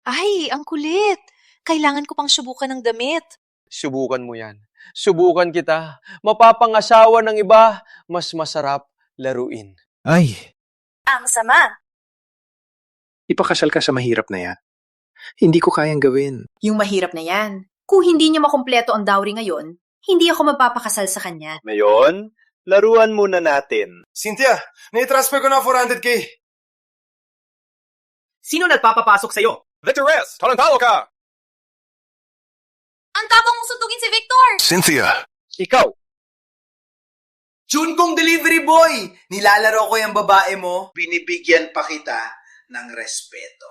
Ay, ang kulit. Kailangan ko pang subukan ng damit. Subukan mo yan. Subukan kita. Mapapangasawa ng iba, mas masarap laruin. Ay, Ang sama. Ipakasal ka sa mahirap na yan. Hindi ko kayang gawin. Yung mahirap na yan. Kung hindi niya makumpleto ang dowry ngayon, hindi ako magpapakasal sa kanya. Ngayon, laruan muna natin. Cynthia, nai-transfer ko na 400K. Sino nagpapapasok sa'yo? Victor Reyes, talentado ka! Ang tapang mong sutugin si Victor! Cynthia. Ikaw, June kong delivery boy! Nilalaro ko yung babae mo. Binibigyan pa kita ng respeto.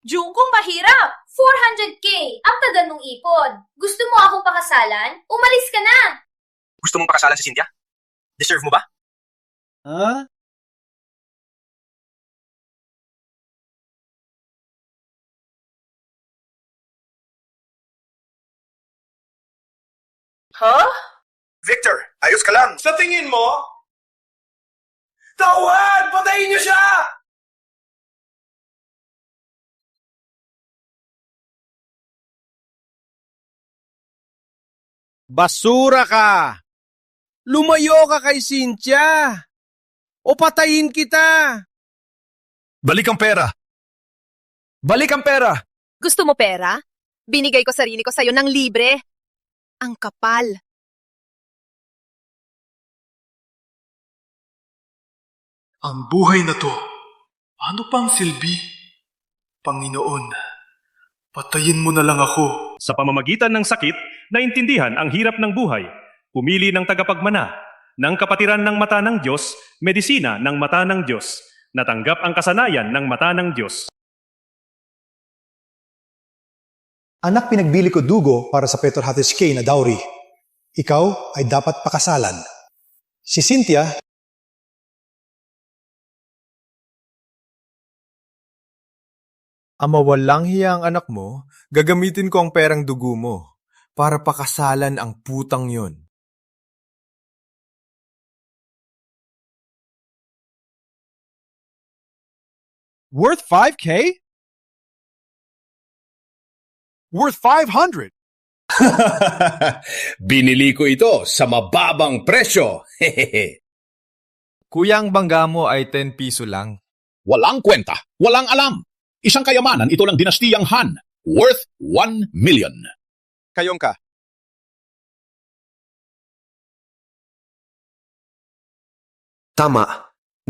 Jungkong mahirap! 400K! Ang tagal mong ipon. Gusto mo akong pakasalan? Umalis ka na! Gusto mong pakasalan si Cynthia? Deserve mo ba? ha? Victor, ayos ka lang. Sa tingin mo? Tawad! Patayin niyo siya! Basura ka! Lumayo ka kay Cynthia! O patayin kita! Balik ang pera. Balik ang pera! Gusto mo pera? Binigay ko sarili ko sa'yo ng libre. Ang kapal. Ang buhay na to, ano pang silbi? Panginoon, patayin mo na lang ako. Sa pamamagitan ng sakit, naintindihan ang hirap ng buhay. Pumili ng tagapagmana, ng kapatiran ng mata ng Diyos, medisina ng mata ng Diyos. Natanggap ang kasanayan ng mata ng Diyos. Anak, pinagbili ko dugo para sa Peter Hattis K na dowry. Ikaw ay dapat pakasalan. Si Cynthia, Ama, walang hiya ang anak mo, gagamitin ko ang perang dugo mo para pakasalan ang putang yon. Worth 5K? Worth 500. Binili ko ito sa mababang presyo. Hehehe. Kuya, ang bangga mo ay 10 piso lang. Walang kwenta, walang alam. Isang kayamanan ito ng dinastiyang Han, worth 1 million. kayong ka. Tama.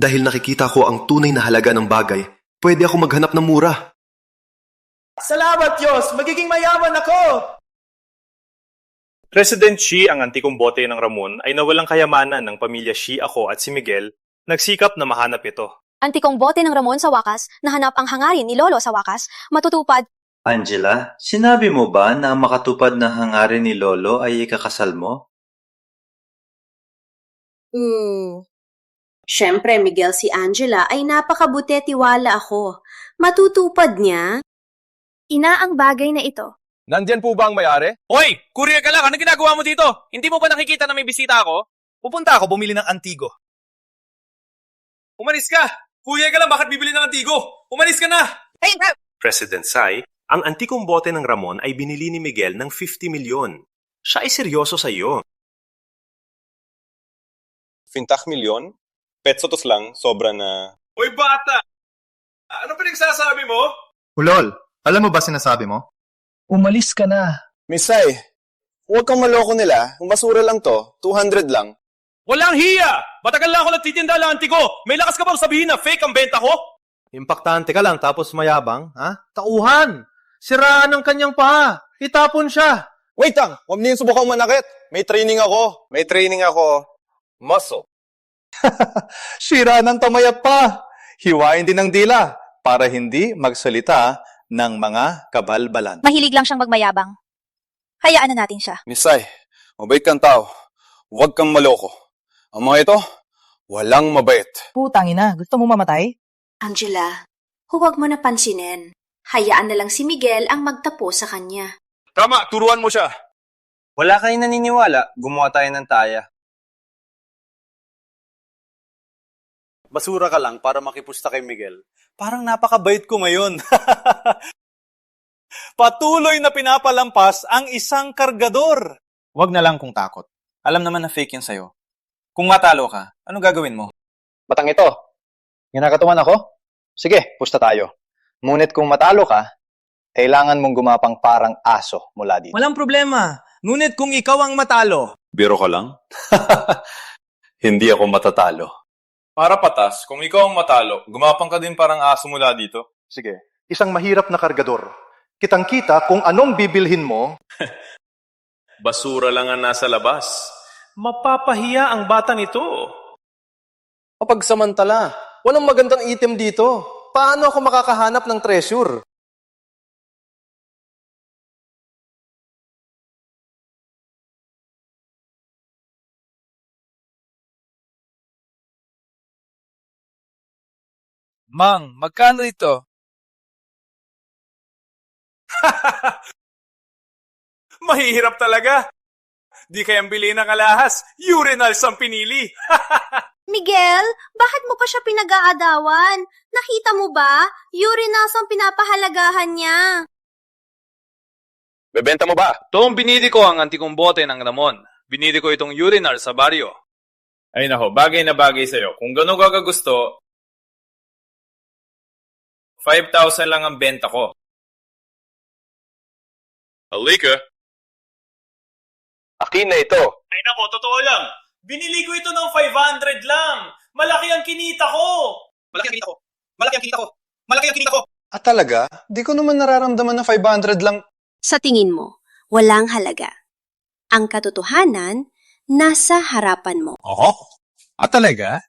Dahil nakikita ko ang tunay na halaga ng bagay, pwede ako maghanap ng mura. Salamat, Diyos! Magiging mayaman ako! President Xi, ang antikong bote ng Ramon, ay nawalang kayamanan ng pamilya Xi, ako at si Miguel, nagsikap na mahanap ito. Antikong bote ng Ramon sa wakas, nahanap ang hangarin ni Lolo sa wakas, matutupad. Angela, sinabi mo ba na makatupad na hangarin ni Lolo ay ikakasal mo? Siyempre, Miguel, si Angela ay napakabuti tiwala ako. Matutupad niya? Ina ang bagay na ito. Nandyan po ba ang may-ari? Hoy! Courier ka lang! Ano ginagawa mo dito? Hindi mo ba nakikita na may bisita ako? Pupunta ako bumili ng antigo. Umalis ka! Courier ka lang! Bakit bibili ng antigo? Umalis ka na! Hey! President Tsai, ang antikong bote ng Ramon ay binili ni Miguel ng 50 milyon. Siya ay seryoso sa iyo. 50 milyon? Petsotos lang, sobra na. Hoy, bata! Ano pinagsasabi mo? Ulol, alam mo ba sinasabi mo? Umalis ka na. Misay, huwag kang maloko nila. Kung basura lang to, 200 lang. Walang hiya! Matagal na ako nagtitinda ng antigo! May lakas ka bang sabihin na fake ang benta ko? Impaktante ka lang tapos mayabang, ha? Tauhan! Siraan ang kanyang paa! Itapon siya! Wait lang, huwag niyo subukang manakit. May training ako. May training ako. Muscle. Sira ng tamayat pa! Hiwain din ng dila para hindi magsalita ng mga kabalbalan. Mahilig lang siyang magmayabang. Hayaan na natin siya. Misay, mabait kang tao. Huwag kang maloko. Ang mga ito, walang mabait. Putang ina, gusto mo mamatay? Angela, huwag mo na pansinin. Hayaan na lang si Miguel ang magtapo sa kanya. Tama, turuan mo siya. Wala kayong naniniwala, gumawa tayo ng taya. basura ka lang para makipusta kay Miguel. Parang napakabait ko ngayon. Patuloy na pinapalampas ang isang kargador. Wag na lang kung takot. Alam naman na fake yan sa'yo. Kung matalo ka, anong gagawin mo? Batang ito, ginagatawan ako? Sige, pusta tayo. Ngunit kung matalo ka, kailangan mong gumapang parang aso mula dito. Walang problema. Ngunit kung ikaw ang matalo. Biro ka lang? Hindi ako matatalo. Para patas, kung ikaw ang matalo, gumapang ka din parang aso mula dito. Sige, isang mahirap na kargador. Kitang-kita kung anong bibilhin mo. Basura lang ang nasa labas. Mapapahiya ang batang ito. Mapagsamantala, walang magandang item dito. Paano ako makakahanap ng treasure? Mang, magkano ito? Mahihirap talaga. Di kayang bili ng alahas. Urinals ang pinili. Miguel, bakit mo pa siya pinag-aadawan? Nakita mo ba? Urinals ang pinapahalagahan niya. Bebenta mo ba? Toong binili ko ang antikong bote ng Ramon. Binili ko itong urinal sa baryo. Ay nako, bagay na bagay sa'yo. Kung gano'n ka gusto, 5,000 lang ang benta ko. Halika. Akin na ito. Ay nako, totoo lang. Binili ko ito ng 500 lang. Malaki ang kinita ko. Malaki ang kinita ko. Malaki ang kinita ko. Malaki ang kinita ko. At talaga, di ko naman nararamdaman na 500 lang. Sa tingin mo, walang halaga. Ang katotohanan, nasa harapan mo. Oo? At talaga?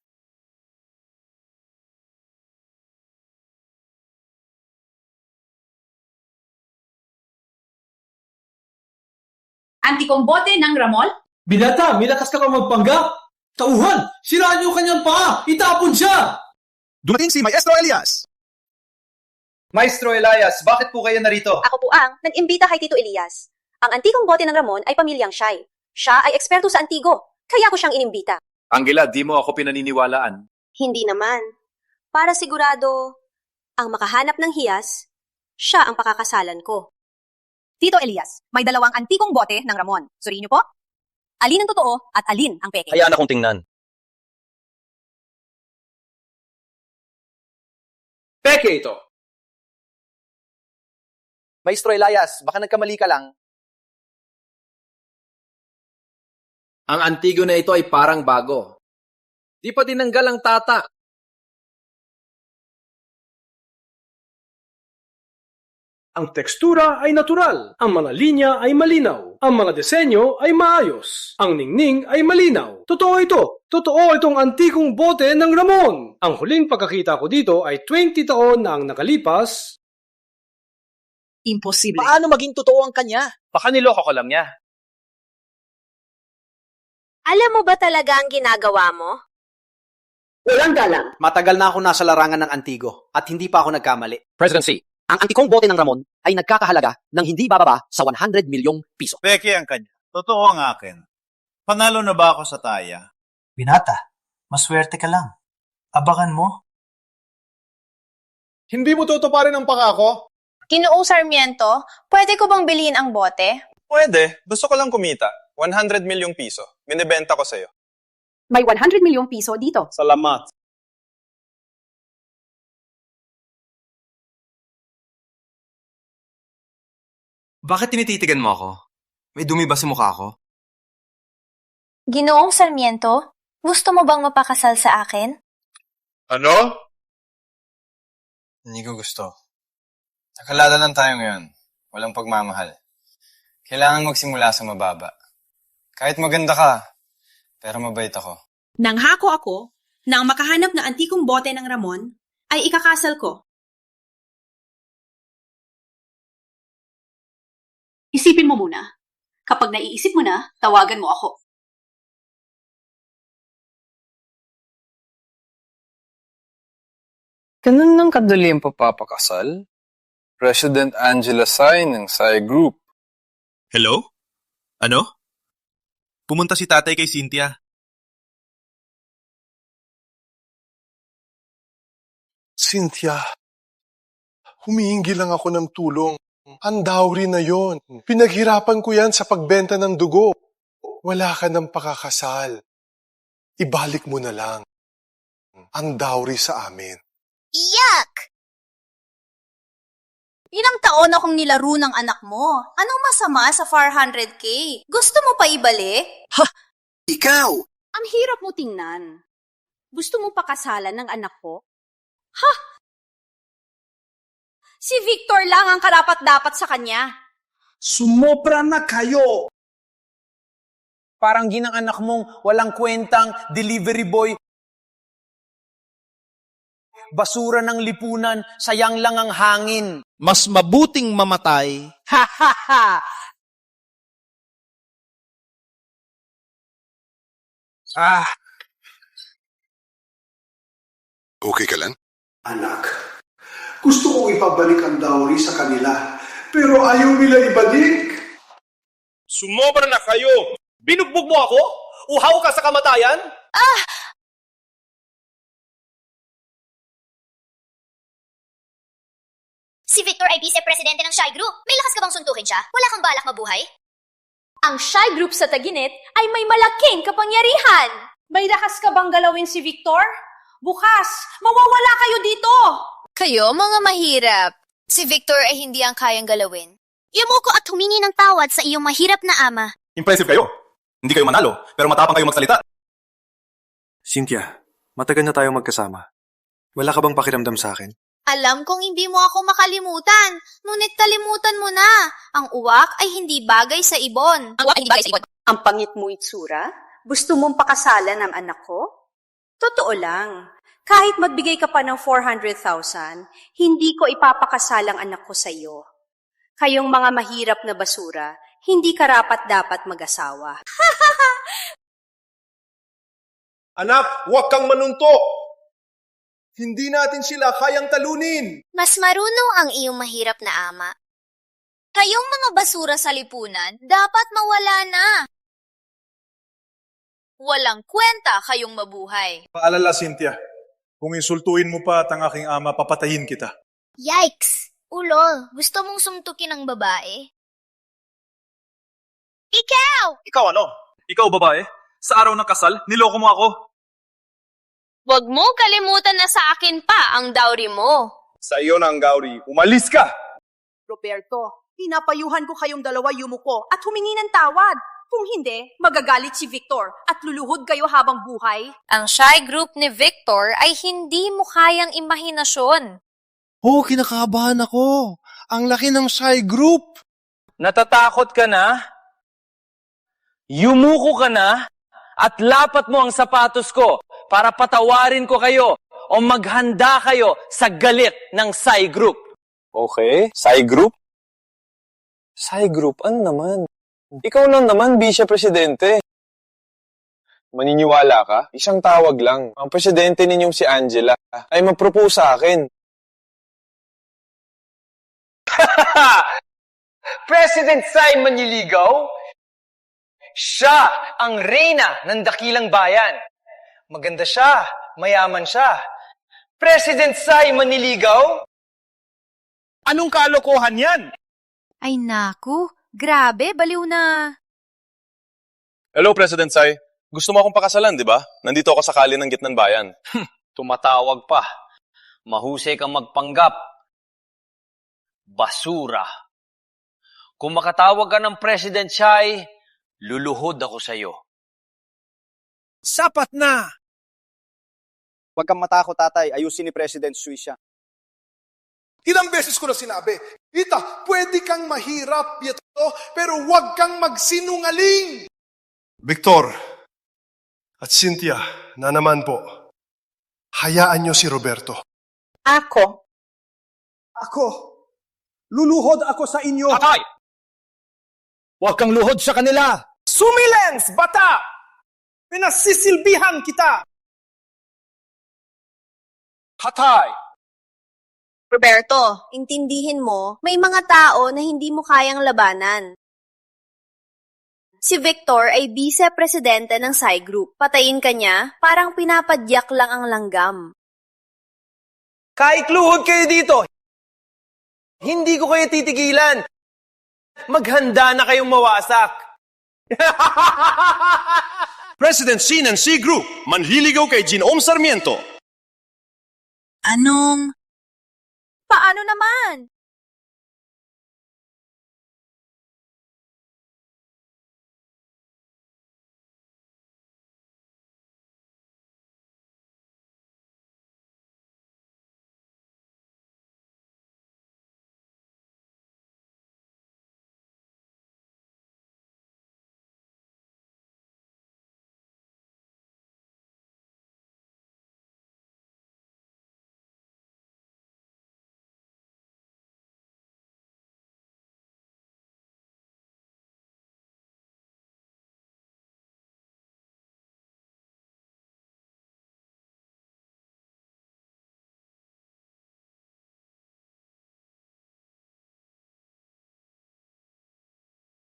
Antikong bote ng Ramon? Binata, may lakas ka pa magpanggap. Tauhan, siraan niyo kanyang paa. Itapon siya. Dumating si Maestro Elias. Maestro Elias, bakit po kayo narito? Ako po ang nag-imbita kay Tito Elias. Ang antikong bote ng Ramon ay pamilyang Shay. Siya ay eksperto sa antigo, kaya ko siyang inimbita. Angela, di mo ako pinaniniwalaan. Hindi naman. Para sigurado, ang makahanap ng hiyas, siya ang pakakasalan ko. Tito Elias, may dalawang antikong bote ng Ramon. Suriin niyo po? Alin ang totoo at alin ang peke? Hayaan akong tingnan. Peke ito. Maestro Elias, baka nagkamali ka lang. Ang antigo na ito ay parang bago. Di pa tinanggal ang tatak. Ang tekstura ay natural, ang mga linya ay malinaw, ang mga disenyo ay maayos, ang ningning ay malinaw. Totoo ito! Totoo itong antikong bote ng Ramon! Ang huling pagkakita ko dito ay 20 taon na ang nakalipas. Imposible. Paano maging totoo ang kanya? Baka niloko ko lang niya. Alam mo ba talaga ang ginagawa mo? Walang galang. Matagal na ako nasa larangan ng antigo at hindi pa ako nagkamali. Presidency, ang antikong bote ng Ramon ay nagkakahalaga ng hindi bababa sa 100 milyong piso. Peke ang kanya. Totoo ang akin. Panalo na ba ako sa taya? Binata, maswerte ka lang. Abakan mo. Hindi mo tutuparin ang pangako? Ginoong Sarmiento, pwede ko bang bilhin ang bote? Pwede. Gusto ko lang kumita. 100 milyong piso. Binibenta ko sa'yo. May 100 milyong piso dito. Salamat. Bakit tinititigan mo ako? May dumi ba sa mukha ko? Ginoong Sarmiento, gusto mo bang mapakasal sa akin? Ano? Hindi ko gusto. Nakalada lang tayo ngayon. Walang pagmamahal. Kailangan magsimula sa mababa. Kahit maganda ka, pero mabait ako. Nanghako ako na ang makahanap na antikong bote ng Ramon ay ikakasal ko. Isipin mo muna. Kapag naiisip mo na, tawagan mo ako. Ganun lang kadali ang papapakasal? President Angela Sai ng Sai Group. Hello? Ano? Pumunta si tatay kay Cynthia. Cynthia, humihingi lang ako ng tulong. Ang dowry na yon. Pinaghirapan ko yan sa pagbenta ng dugo. Wala ka ng pakakasal. Ibalik mo na lang ang dowry sa amin. Iyak! Ilang taon akong nilaro ng anak mo. Anong masama sa 400K? Gusto mo pa ibalik? Ha! Ikaw! Ang hirap mo tingnan. Gusto mo pakasalan ng anak ko? Ha? Si Victor lang ang karapat-dapat sa kanya. Sumobra na kayo! Parang ginang anak mong walang kwentang delivery boy. Basura ng lipunan, sayang lang ang hangin. Mas mabuting mamatay. Ha ha ha! Okay ka lang? Anak, gusto kong ipabalik ang dowry sa kanila, pero ayaw nila ibalik. Sumobra na kayo! Binugbog mo ako? Uhaw ka sa kamatayan? Si Victor ay vice-presidente ng Shy Group. May lakas ka bang suntukin siya? Wala kang balak mabuhay? Ang Shy Group sa Taginit ay may malaking kapangyarihan. May lakas ka bang galawin si Victor? Bukas, mawawala kayo dito! Kayo, mga mahirap. Si Victor ay hindi ang kayang galawin. Yumuko at humingi ng tawad sa iyong mahirap na ama. Impressive kayo. Hindi kayo manalo, pero matapang kayo magsalita. Cynthia, matagal na tayo magkasama. Wala ka bang pakiramdam sa akin? Alam kong hindi mo ako makalimutan, ngunit kalimutan mo na. Ang uwak ay hindi bagay sa ibon. Ang uwak ay hindi bagay sa ibon. Ang pangit mo, Itsura? Gusto mong pakasalan ng anak ko? Totoo lang. Kahit magbigay ka pa ng 400,000, hindi ko ipapakasal ang anak ko sa iyo. Kayong mga mahirap na basura, hindi karapat-dapat mag-asawa. Anak, huwag kang manuntok! Hindi natin sila kayang talunin! Mas marunong ang iyong mahirap na ama. Kayong mga basura sa lipunan, dapat mawala na. Walang kwenta kayong mabuhay. Paalala, Cynthia. Kung insultuin mo pa at ang aking ama, papatayin kita. Yikes! Ulol, gusto mong sumtukin ng babae? Ikaw! Ikaw ano? Ikaw babae? Sa araw ng kasal, niloko mo ako. Huwag mo kalimutan na sa akin pa ang dowry mo. Sa iyo na ang dowry. Umalis ka! Roberto, pinapayuhan ko kayong dalawa yumuko at humingi ng tawad. Kung hindi, magagalit si Victor at luluhod kayo habang buhay. Ang Shy Group ni Victor ay hindi mo kayang imahinasyon. Oh, kinakabahan ako. Ang laki ng Shy Group. Natatakot ka na? Yumuko ka na? At lapat mo ang sapatos ko para patawarin ko kayo o maghanda kayo sa galit ng Shy Group. Okay, Shy Group? Shy Group? Ano naman? Ikaw lang naman, Vice-Presidente. Maniniwala ka? Isang tawag lang. Ang presidente ninyong si Angela ay mag-propose sa akin. President Sai Maniligaw? Siya ang reyna ng dakilang bayan. Maganda siya, mayaman siya. President Sai Maniligaw? Anong kalokohan yan? Ay naku, grabe, baliw na. Hello, President Sai. Gusto mo akong pakasalan, di ba? Nandito ako sa kali ng gitnang bayan. Tumatawag pa. Mahusay kang magpanggap. Basura. Kung makatawag ka ng President Sai, luluhod ako sa'yo. Sapat na! Huwag kang matakot, tatay. Ayusin ni President Suisha. Ilang beses ko na sinabi, Ita, pwede kang mahirap, pero huwag kang magsinungaling! Victor at Cynthia, na naman po, hayaan niyo si Roberto. Ako? Ako, luluhod ako sa inyo. Tatay! Huwag kang luhod sa kanila! Sumilens, bata! Pinasisilbihan kita! Hatay! Roberto, intindihin mo, may mga tao na hindi mo kayang labanan. Si Victor ay vice-presidente ng Shy Group. Patayin ka niya, parang pinapadyak lang ang langgam. Kahit luhod kayo dito, hindi ko kayo titigilan. Maghanda na kayong mawasak. President C ng C Group, manliligaw kay Ginoong Sarmiento. Anong? Paano naman?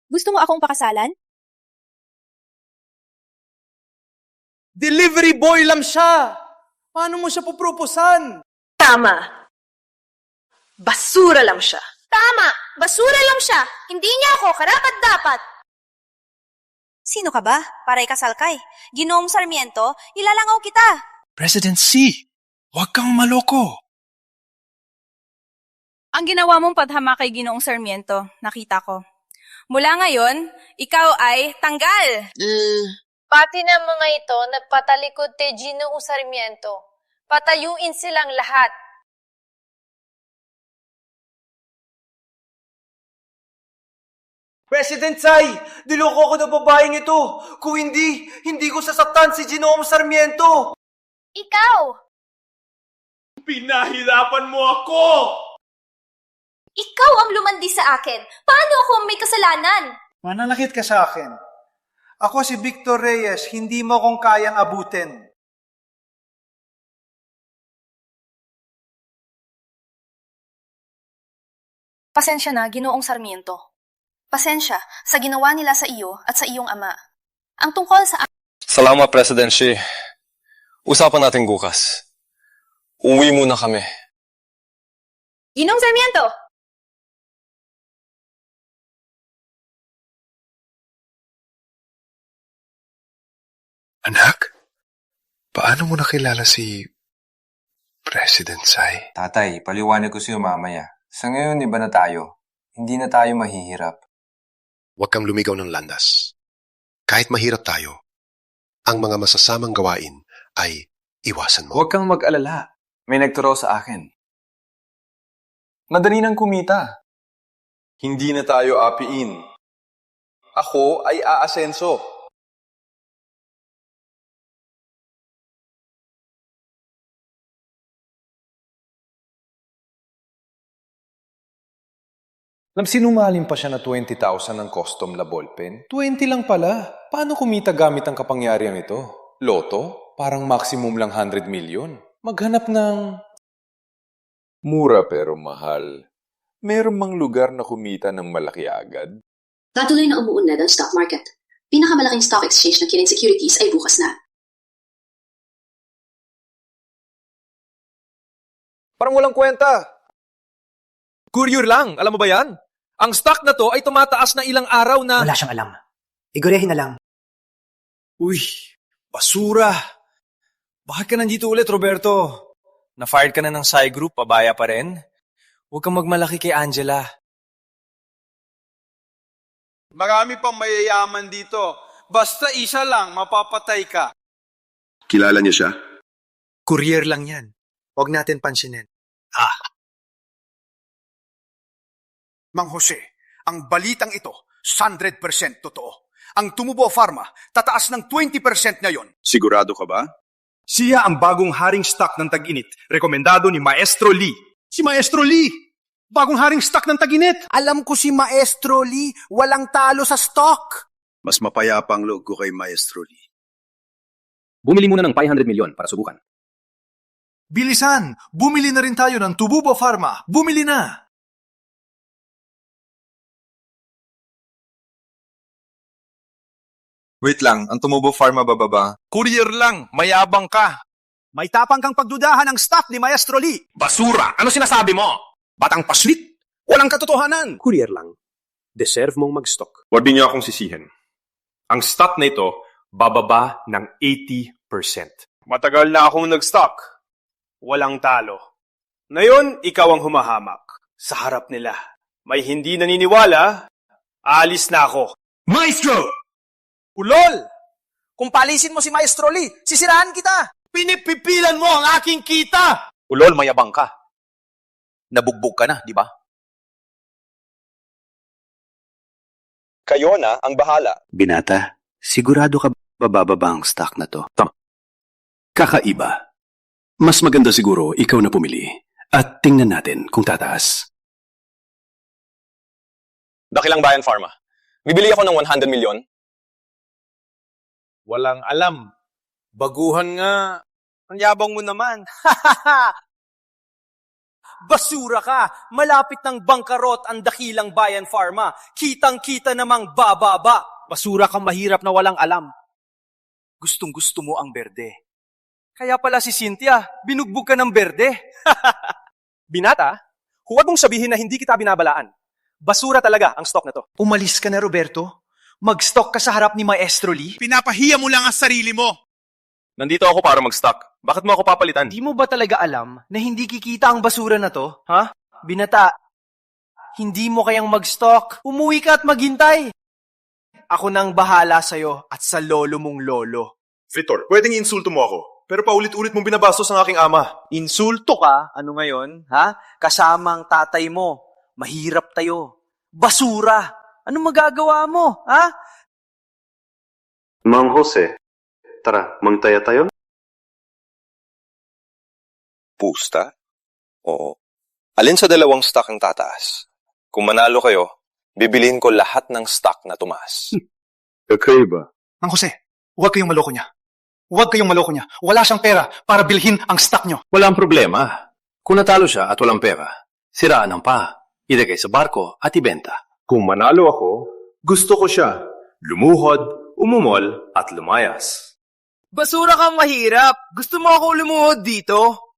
Gusto mo akong pakasalan? Delivery boy lang siya. Paano mo siya puproposan? Tama. Basura lang siya. Tama! Basura lang siya! Hindi niya ako karapat-dapat! Sino ka ba? Para ikasal kay. Ginoong Sarmiento, ilalangaw kita! President C, huwag kang maloko. Ang ginawa mong padhama kay Ginoong Sarmiento, nakita ko. Mula ngayon, ikaw ay tanggal! Pati na mga ito, nagpatalikod kay Ginoong Sarmiento. Patayuin silang lahat. President Tsai, niloko ako ng babaeng ito. Kung hindi, hindi ko sasaktan si Ginoong Sarmiento. Ikaw! Pinahirapan mo ako! Ikaw ang lumandi sa akin. Paano ako ang may kasalanan? Mananakit ka sa akin. Ako si Victor Reyes, hindi mo kong kayang abutin. Pasensya na, Ginoong Sarmiento. Pasensya sa ginawa nila sa iyo at sa iyong ama. Ang tungkol sa... Salamat, President Xi. Usapan natin bukas. Uwi muna kami. Ginoong Sarmiento! Anak, paano mo nakilala si President Tsai? Tatay, paliwanag ko sa'yo mamaya. Sa ngayon, iba na tayo. Hindi na tayo mahihirap. Huwag kang lumigaw ng landas. Kahit mahirap tayo, ang mga masasamang gawain ay iwasan mo. Huwag kang mag-alala. May nagturo sa akin. Madali nang kumita. Hindi na tayo apiin. Ako ay aasenso. Sinungaling pa siya na 20,000 ng custom na ballpen. 20 lang pala. Paano kumita gamit ang kapangyarihan ito? Loto? Parang maximum lang 100 million. Maghanap ng... Mura pero mahal. Meron mang lugar na kumita ng malaki agad? Patuloy na umuunlad ang stock market. Pinakamalaking stock exchange ng Kirin Securities ay bukas na. Parang walang kwenta. Courier lang, alam mo ba yan? Ang stock na to ay tumataas na ilang araw na... Wala siyang alam. Igurehin na lang. Uy, basura. Bakit ka nandito ulit, Roberto? Na-fired ka na ng Psy Group, pabaya pa rin? Huwag kang magmalaki kay Angela. Marami pang mayayaman dito. Basta isa lang, mapapatay ka. Kilala niyo siya? Courier lang yan. Huwag natin pansinin. Mang Jose, ang balitang ito, 100% totoo. Ang Tumubo Pharma, tataas ng 20% ngayon. Sigurado ka ba? Siya ang bagong haring stock ng Tag-Init, rekomendado ni Maestro Lee. Si Maestro Lee! Bagong haring stock ng Tag-Init! Alam ko si Maestro Lee, walang talo sa stock! Mas mapayapa ang loob ko kay Maestro Lee. Bumili muna ng 500 milyon para subukan. Bilisan! Bumili na rin tayo ng Tumubo Pharma. Bumili na! Wait lang, ang Tumubo Pharma bababa. Courier lang, mayabang ka. May tapang kang pagdudahan ng staff ni Maestro Lee. Basura! Ano sinasabi mo? Batang paslit? Walang katotohanan. Courier lang. Deserve mong mag-stock. Huwag niyo akong sisihin. Ang stock na ito, bababa ng 80%. Matagal na akong nag-stock. Walang talo. Ngayon, ikaw ang humahamak. Sa harap nila. May hindi naniniwala, aalis na ako. Maestro! Ulol! Kung palisin mo si Maestro Lee, sisirahan kita! Pinipipilan mo ang aking kita! Ulol, mayabang ka. Nabugbog ka na, di ba? Kayo na ang bahala. Binata, sigurado ka ba bababa ang stock na to? Kakaiba. Mas maganda siguro ikaw na pumili. At tingnan natin kung tataas. Dakilang Bayan Pharma. Bibili ako ng 100 milyon. Walang alam. Baguhan nga. Ang yabang mo naman. Basura ka! Malapit ng bangkarot ang Dakilang Bayan Pharma. Kitang-kita namang bababa. Basura kang mahirap na walang alam. Gustong-gusto mo ang berde. Kaya pala si Cynthia, binugbog ka ng berde. Binata, huwag mong sabihin na hindi kita binabalaan. Basura talaga ang stock na to. Umalis ka na, Roberto. Mag-stock ka sa harap ni Maestro Lee. Pinapahiya mo lang ang sarili mo. Nandito ako para mag-stock. Bakit mo ako papalitan? Di mo ba talaga alam na hindi kikita ang basura na to? Ha? Binata, hindi mo kayang mag-stock. Umuwi ka at maghintay. Ako nang bahala sa'yo at sa lolo mong lolo. Victor, pwedeng insulto mo ako. Pero paulit-ulit mong binabastos ang aking ama. Insulto ka? Ano ngayon? Ha? Kasama ang tatay mo. Mahirap tayo. Basura. Anong magagawa mo? Ha? Mang Jose, tara, magtaya tayo? Pusta? Oo. Alin sa dalawang stock ang tataas? Kung manalo kayo, bibiliin ko lahat ng stock na tumaas. Kakaiba. Mang Jose, huwag kayong maloko niya. Huwag kayong maloko niya. Wala siyang pera para bilhin ang stock niyo. Walang problema. Kung natalo siya at walang pera, siraan ang pa. Ilagay sa barko at ibenta. Kung manalo ako, gusto ko siya. Lumuhod, umumol, at lumayas. Basura kang mahirap. Gusto mo ako lumuhod dito?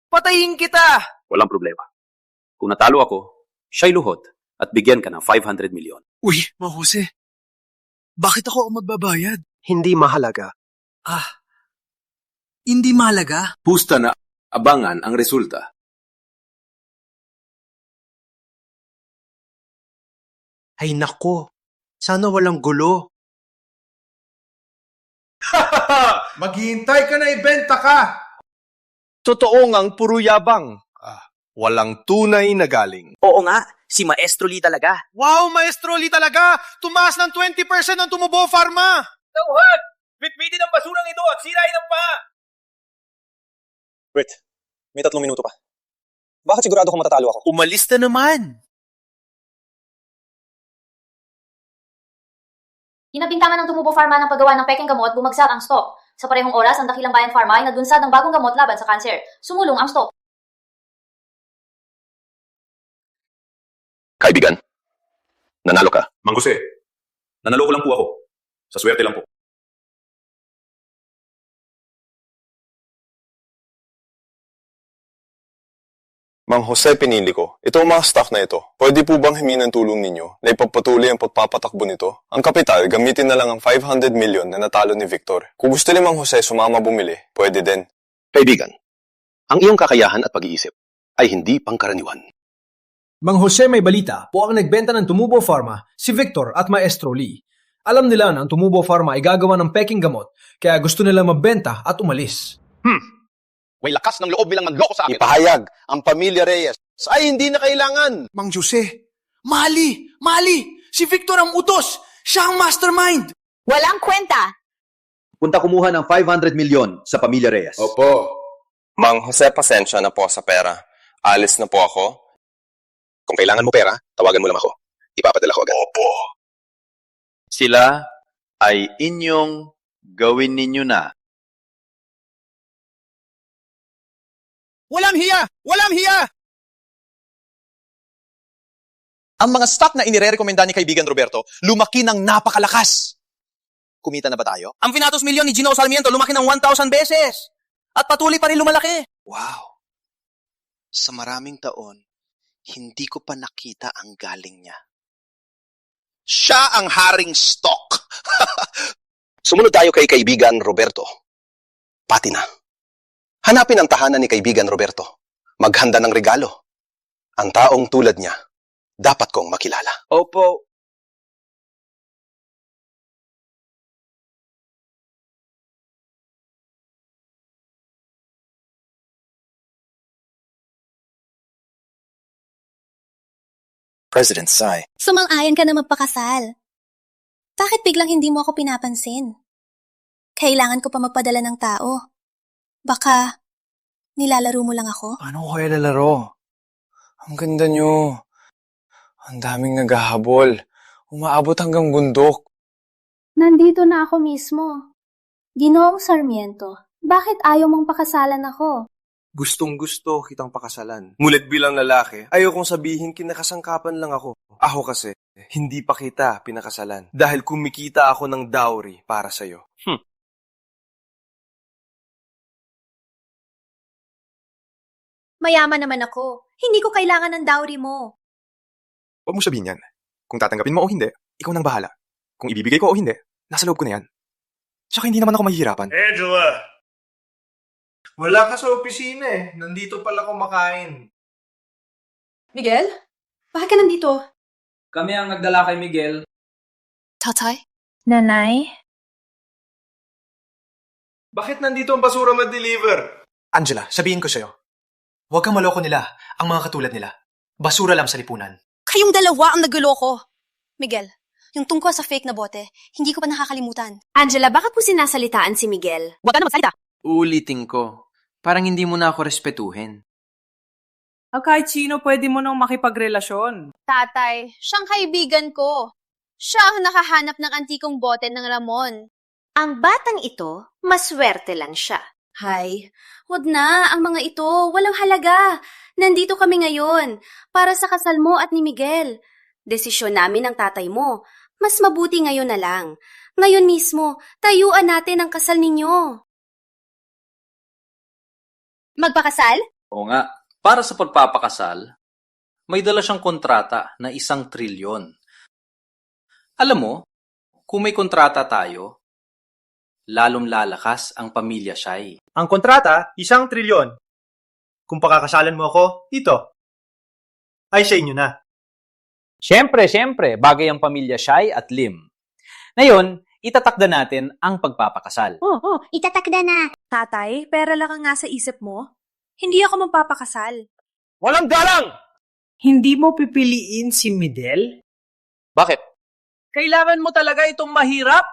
Patayin kita! Walang problema. Kung natalo ako, siya'y luhod at bigyan ka ng 500 milyon. Uy, Mang Jose. Bakit ako ang magbabayad? Hindi mahalaga. Hindi mahalaga? Pusta na abangan ang resulta. Ay nako, sana walang gulo. Maghihintay ka na ibenta ka. Totoo ngang puro yabang. Walang tunay na galing. Oo nga, si Maestro Lee talaga. Wow, Maestro Lee talaga! Tumaas ng 20% ang Tumubo Pharma! Tawag! Bitbitin ang basurang ito at sirain ang pa! Wait, may 3 minuto pa. Bakit sigurado ko matatalo ako? Umalis na naman. Pinabintangan ng Tumubo Pharma ng paggawa ng peking gamot, bumagsak ang stock. Sa parehong oras, ang Dakilang Bayan Pharma ay nadunsad ng bagong gamot laban sa kanser. Sumulong ang stock. Kaibigan, nanalo ka. Mang Jose, nanalo ko lang po ako. Sa swerte lang po. Mang Jose, pinili ko. Ito ang mga stock na ito. Pwede po bang himingi ng tulong ninyo na ipagpatuloy ang pagpapatakbo nito? Ang kapital, gamitin na lang ang 500 million na natalo ni Victor. Kung gusto ni Mang Jose sumama bumili, pwede din. Kaibigan, ang iyong kakayahan at pag-iisip ay hindi pangkaraniwan. Mang Jose, may balita po ang nagbenta ng Tumubo Pharma, si Victor at Maestro Lee. Alam nila na ang Tumubo Pharma ay gagawa ng peking gamot, kaya gusto nila mabenta at umalis. May lakas ng loob bilang manloko sa akin. Ipahayag ang pamilya Reyes ay hindi na kailangan. Mang Jose, mali! Si Victor ang utos! Siya ang mastermind! Walang kwenta! Punta kumuha ng 500 milyon sa pamilya Reyes. Opo. Mang Jose, pasensya na po sa pera. Alis na po ako. Kung kailangan mo pera, tawagan mo lang ako. Ipapadala ko agad. Opo. Sila ay inyong gawin ninyo na. Walang hiya! Walang hiya! Ang mga stock na inirekomenda ni kaibigan Roberto, lumaki ng napakalakas. Kumita na ba tayo? Ang Finatos Milyon ni Gino Sarmiento lumaki ng 1,000 beses. At patuloy pa rin lumalaki. Wow. Sa maraming taon, hindi ko pa nakita ang galing niya. Siya ang haring stock. Sumunod tayo kay kaibigan Roberto. Pati na. Hanapin ang tahanan ni kaibigan Roberto. Maghanda ng regalo. Ang taong tulad niya, dapat kong makilala. Opo. President Tsai. Sumang-ayon ka na magpakasal. Bakit biglang hindi mo ako pinapansin? Kailangan ko pa magpadala ng tao. Baka nilalaro mo lang ako? Paano ko kaya lalaro? Ang ganda nyo. Ang daming naghahabol. Umaabot hanggang bundok. Nandito na ako mismo. Ginoong Sarmiento, bakit ayaw mong pakasalan ako? Gustong-gusto kitang pakasalan. Ngunit bilang lalaki, ayaw kong sabihin kinakasangkapan lang ako. Ako kasi, hindi pa kita pinakasalan. Dahil kumikita ako ng dowry para sa'yo. Mayaman naman ako. Hindi ko kailangan ng dowry mo. Huwag mo sabihin yan. Kung tatanggapin mo o hindi, ikaw nang bahala. Kung ibibigay ko o hindi, nasa loob ko na yan. Tsaka hindi naman ako mahihirapan. Angela! Wala ka sa opisina eh. Nandito pala kumakain. Miguel? Bakit ka nandito? Kami ang nagdala kay Miguel. Tatay? Nanay? Bakit nandito ang basura ma-deliver? Angela, sabihin ko sa'yo. Huwag kang maloko nila, ang mga katulad nila. Basura lang sa lipunan. Kayong dalawa ang nagluloko. Miguel, yung tungkol sa fake na bote, hindi ko pa nakakalimutan. Angela, bakit po sinasalitaan si Miguel? Huwag ka na magsalita! Uulitin ko. Parang hindi mo na ako respetuhin. Kahit sino pwede mo nang makipagrelasyon. Tatay, siyang kaibigan ko. Siya ang nakahanap ng antikong bote ng Ramon. Ang batang ito, maswerte lang siya. Hay, wag na, ang mga ito, walang halaga. Nandito kami ngayon, para sa kasal mo at ni Miguel. Desisyon namin ng tatay mo. Mas mabuti ngayon na lang. Ngayon mismo, tayuan natin ang kasal ninyo. Magpakasal? Oo nga. Para sa pagpapakasal, may dala siyang kontrata na 1 trilyon. Alam mo, kung may kontrata tayo, lalong lalakas ang pamilya Shai. Ang kontrata, 1 trilyon. Kung pakakasalan mo ako, dito. Ay sa inyo na. Siyempre, bagay ang pamilya Shai at Lim. Ngayon, itatakda natin ang pagpapakasal. Itatakda na. Tatay, pera lang ang nasa isip mo? Hindi ako magpapakasal. Walang galang! Hindi mo pipiliin si Midel? Bakit? Kailangan mo talaga itong mahirap?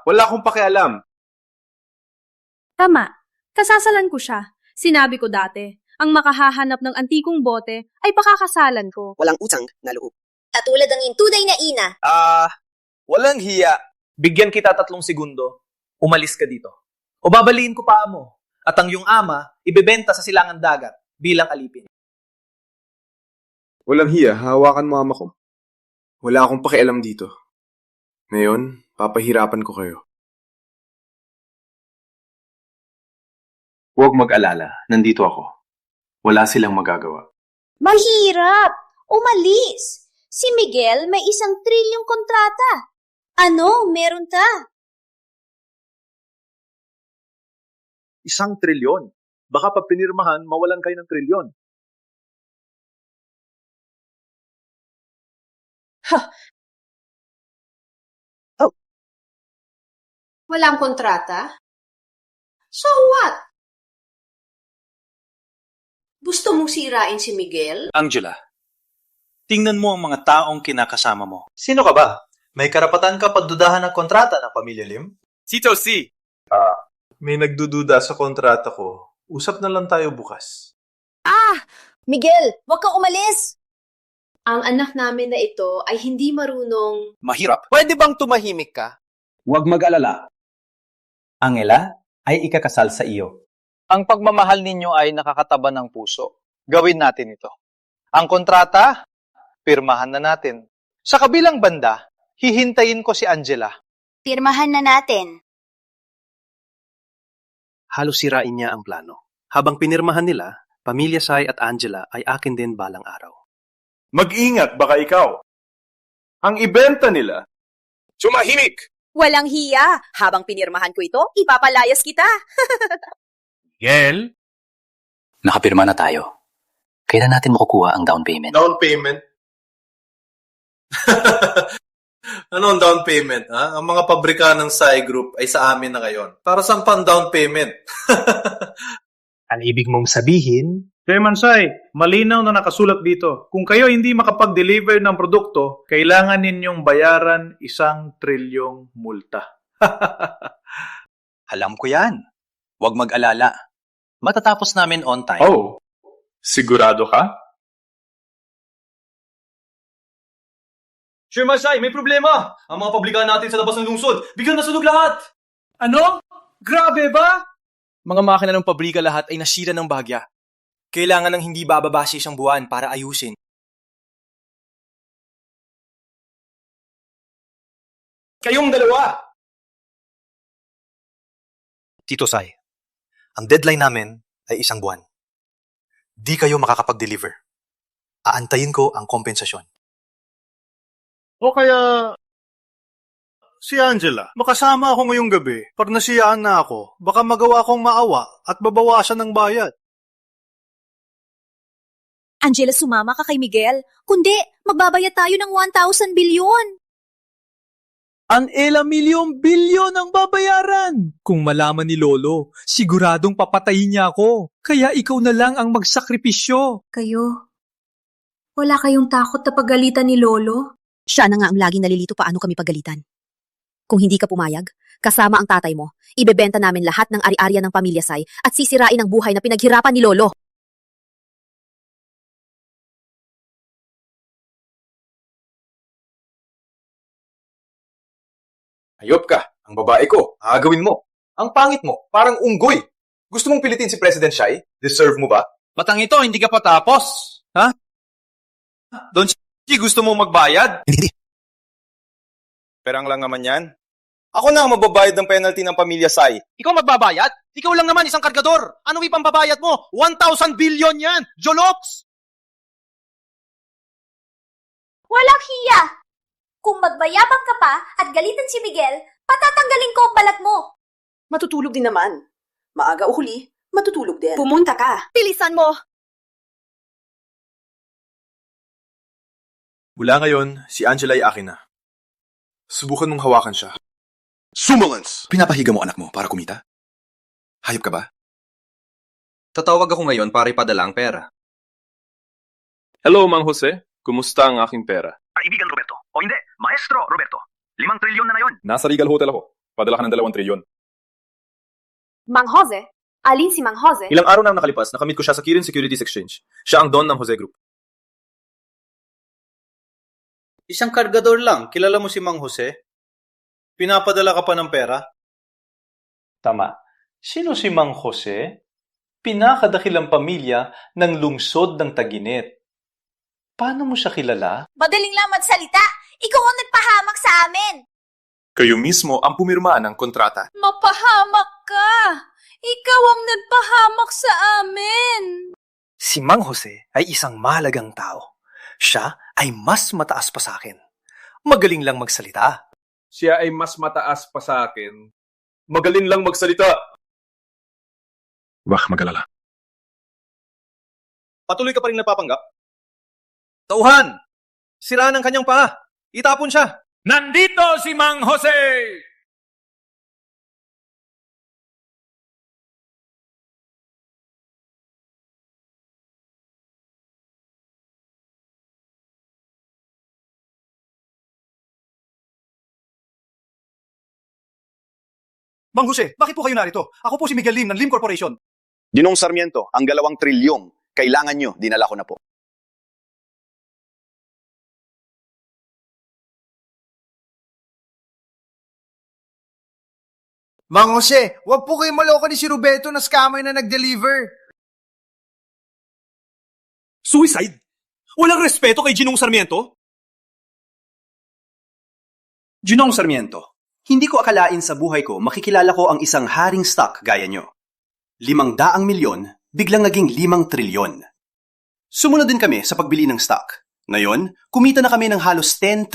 Wala akong pakialam. Tama, kasasalan ko siya. Sinabi ko dati, ang makahahanap ng antikong bote ay pakakasalan ko. Walang utang na loob. Katulad ng tunay na ina. Walang hiya. Bigyan kita 3 segundo. Umalis ka dito. O babaliin ko pa mo. At ang iyong ama, ibebenta sa silangan dagat bilang alipin. Walang hiya, hawakan mo ama ko. Wala akong pakialam dito. Ngayon, papahirapan ko kayo. Huwag mag-alala, nandito ako. Wala silang magagawa. Mahirap! Umalis! Si Miguel may 1 trilyong kontrata. Ano, meron ta? 1 trilyon. Baka pag pinirmahan, mawalan kayo ng trilyon. Walang kontrata? So what? Gusto mong sirain si Miguel? Angela, tingnan mo ang mga taong kinakasama mo. Sino ka ba? May karapatan ka pagdudahan ng kontrata ng pamilya Lim? Tito C! May nagdududa sa kontrata ko. Usap na lang tayo bukas. Miguel, huwag kang umalis! Ang anak namin na ito ay hindi marunong... Mahirap. Pwede bang tumahimik ka? Huwag mag-alala. Ang Ela ay ikakasal sa iyo. Ang pagmamahal ninyo ay nakakataba ng puso. Gawin natin ito. Ang kontrata, pirmahan na natin. Sa kabilang banda, hihintayin ko si Angela. Pirmahan na natin. halos sirain niya ang plano. Habang pinirmahan nila, Pamilya Sai at Angela ay akin din balang araw. Mag-ingat, baka ikaw. Ang ibenta nila. Sumahimik! Walang hiya. Habang pinirmahan ko ito, ipapalayas kita. Gel? Nakapirma na tayo. Kailan natin makukuha ang down payment? Down payment? Ano ang down payment? Ha? Ang mga pabrika ng Sai Group ay sa amin na ngayon. Para saan pang down payment? Ang ibig mong sabihin? Chairman Sai, malinaw na nakasulat dito. Kung kayo hindi makapag-deliver ng produkto, kailangan ninyong bayaran 1 trilyong multa. Alam ko yan. Huwag mag-alala. Matatapos namin on time. Oh, sigurado ka? Chairman Sai, may problema! Ang mga pablikan natin sa labas ng lungsod, biglang nasunog lahat! Ano? Grabe ba? Mga makina ng pabrika lahat ay nasira ng bagya. Kailangan ng hindi bababa sa isang buwan para ayusin. Kayong dalawa! Tito Sai, ang deadline namin ay 1 buwan. Di kayo makakapag-deliver. Aantayin ko ang kompensasyon. O kaya, si Angela, makasama ako ngayong gabi. Pag nasiyaan na ako, baka magawa akong maawa at babawasan ng bayad. Angela, sumama ka kay Miguel. Kundi, magbabayad tayo ng 1,000 bilyon. Ang milyon ang babayaran. Kung malaman ni Lolo, siguradong papatayin niya ako. Kaya ikaw na lang ang magsakripisyo. Kayo, wala kayong takot na pagalitan ni Lolo? Siya na nga ang laging nalilito paano kami pagalitan. Kung hindi ka pumayag, kasama ang tatay mo, ibebenta namin lahat ng ari-arian ng Pamilya Sai at sisirain ang buhay na pinaghirapan ni Lolo. Hayop ka, ang babae ko, aagawin mo. Ang pangit mo, parang unggoy. Gusto mong pilitin si President Sai? Deserve mo ba? Batang ito, hindi ka pa tapos. Ha? Don Chi, gusto mo magbayad? Hindi. Perang lang naman yan. Ako na ang mababayad ng penalty ng Pamilya Sai. Ikaw magbabayad? Ikaw lang naman isang kargador. Ano ipambabayad mo? 1,000 billion yan! Jolox! Walang hiya! Kung magbayabang ka pa at galitan si Miguel, patatanggalin ko ang balat mo. Matutulog din naman. Maaga o huli, matutulog din. Pumunta ka. Bilisan mo. Mula ngayon, si Angela ay akin na. Subukan mong hawakan siya. Sumulance! Pinapahiga mo anak mo para kumita? Hayop ka ba? Tatawag ako ngayon para ipadala ang pera. Hello, Mang Jose. Kumusta ang aking pera? Kaibigan Roberto. O hindi, Maestro Roberto. 5 trilyon na yon. Nasa Regal Hotel ako. Padala ka ng 2 trilyon. Mang Jose? Alin si Mang Jose? Ilang araw na nakalipas, nakamit ko siya sa Kirin Securities Exchange. Siya ang don ng Jose Group. Isang kargador lang. Kilala mo si Mang Jose? Pinapadala ka pa ng pera? Tama. Sino si Mang Jose? Pinakadakilang pamilya ng lungsod ng Taginit. Paano mo siya kilala? Madaling lang magsalita. Ikaw ang nagpahamak sa amin. Kayo mismo ang pumirma ng kontrata. Mapahamak ka! Ikaw ang nagpahamak sa amin! Si Mang Jose ay isang mahalagang tao. Siya ay mas mataas pa sa akin. Magaling lang magsalita. Siya ay mas mataas pa sa akin. Magaling lang magsalita. Wag magalala. Patuloy ka pa rin napapanggap? Tauhan! Sira ng kanyang paa. Itapon siya. Nandito si Mang Jose! Mang Jose, bakit po kayo narito? Ako po si Miguel Lim ng Lim Corporation. Ginong Sarmiento, ang 2 trilyong. Kailangan nyo, dinala ko na po. Mang Jose, wag po kayo maloko ni si Roberto na scammer na nag-deliver. Suicide? Walang respeto kay Ginong Sarmiento? Ginong Sarmiento, hindi ko akalain sa buhay ko makikilala ko ang isang haring stock gaya nyo. 500 milyon biglang naging 5 trilyon. Sumunod din kami sa pagbili ng stock. Ngayon, kumita na kami ng halos 10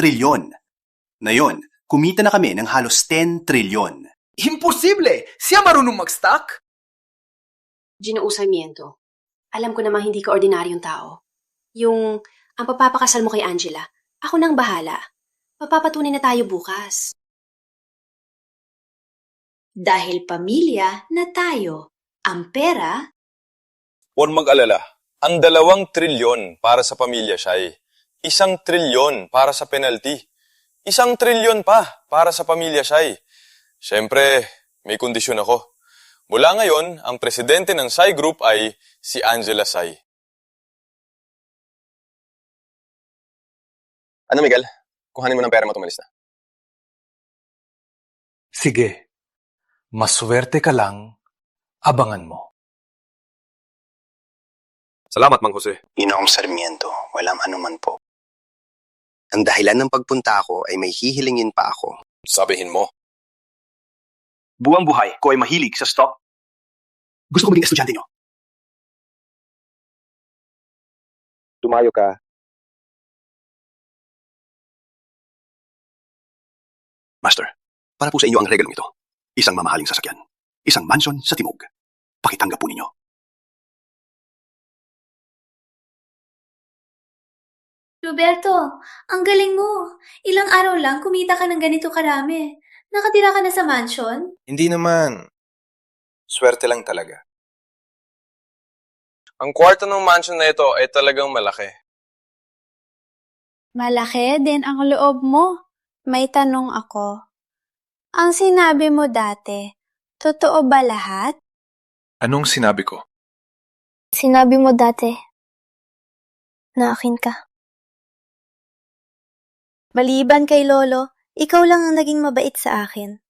trilyon. Imposible! Siya marunong mag-stock? Ginoong Sarmiento, alam ko namang hindi ka ordinaryong tao. Ang papapakasal mo kay Angela, ako nang bahala. Mapapatunay na tayo bukas. Dahil pamilya na tayo, ang pera... Huwag mag-alala. Ang 2 trilyon para sa pamilya siya 1 trilyon para sa penalty. 1 trilyon pa para sa pamilya siya. Siyempre, may kondisyon ako. Mula ngayon, ang presidente ng Sai Group ay si Angela Sai. Ano, Miguel? Kuhanin mo ng pera mo, tumalis na. Sige. Maswerte ka lang. Abangan mo. Salamat, Mang Jose. Ginoong Sarmiento, walang anuman po. Ang dahilan ng pagpunta ko ay may hihilingin pa ako. Sabihin mo. Buwang buhay ko ay mahilig sa stock. Gusto ko maging estudyante nyo. Tumayo ka. Master, para po sa inyo ang regalong ito. Isang mamahaling sasakyan. Isang mansion sa Timog. Pakitanggap po ninyo. Roberto, ang galing mo. Ilang araw lang kumita ka ng ganito karami. Nakatira ka na sa mansion? Hindi naman. Swerte lang talaga. Ang kwarto ng mansion na ito ay talagang malaki. Malaki din ang loob mo. May tanong ako. Ang sinabi mo dati, totoo ba lahat? Anong sinabi ko? Sinabi mo dati na akin ka. Maliban kay Lolo, ikaw lang ang naging mabait sa akin.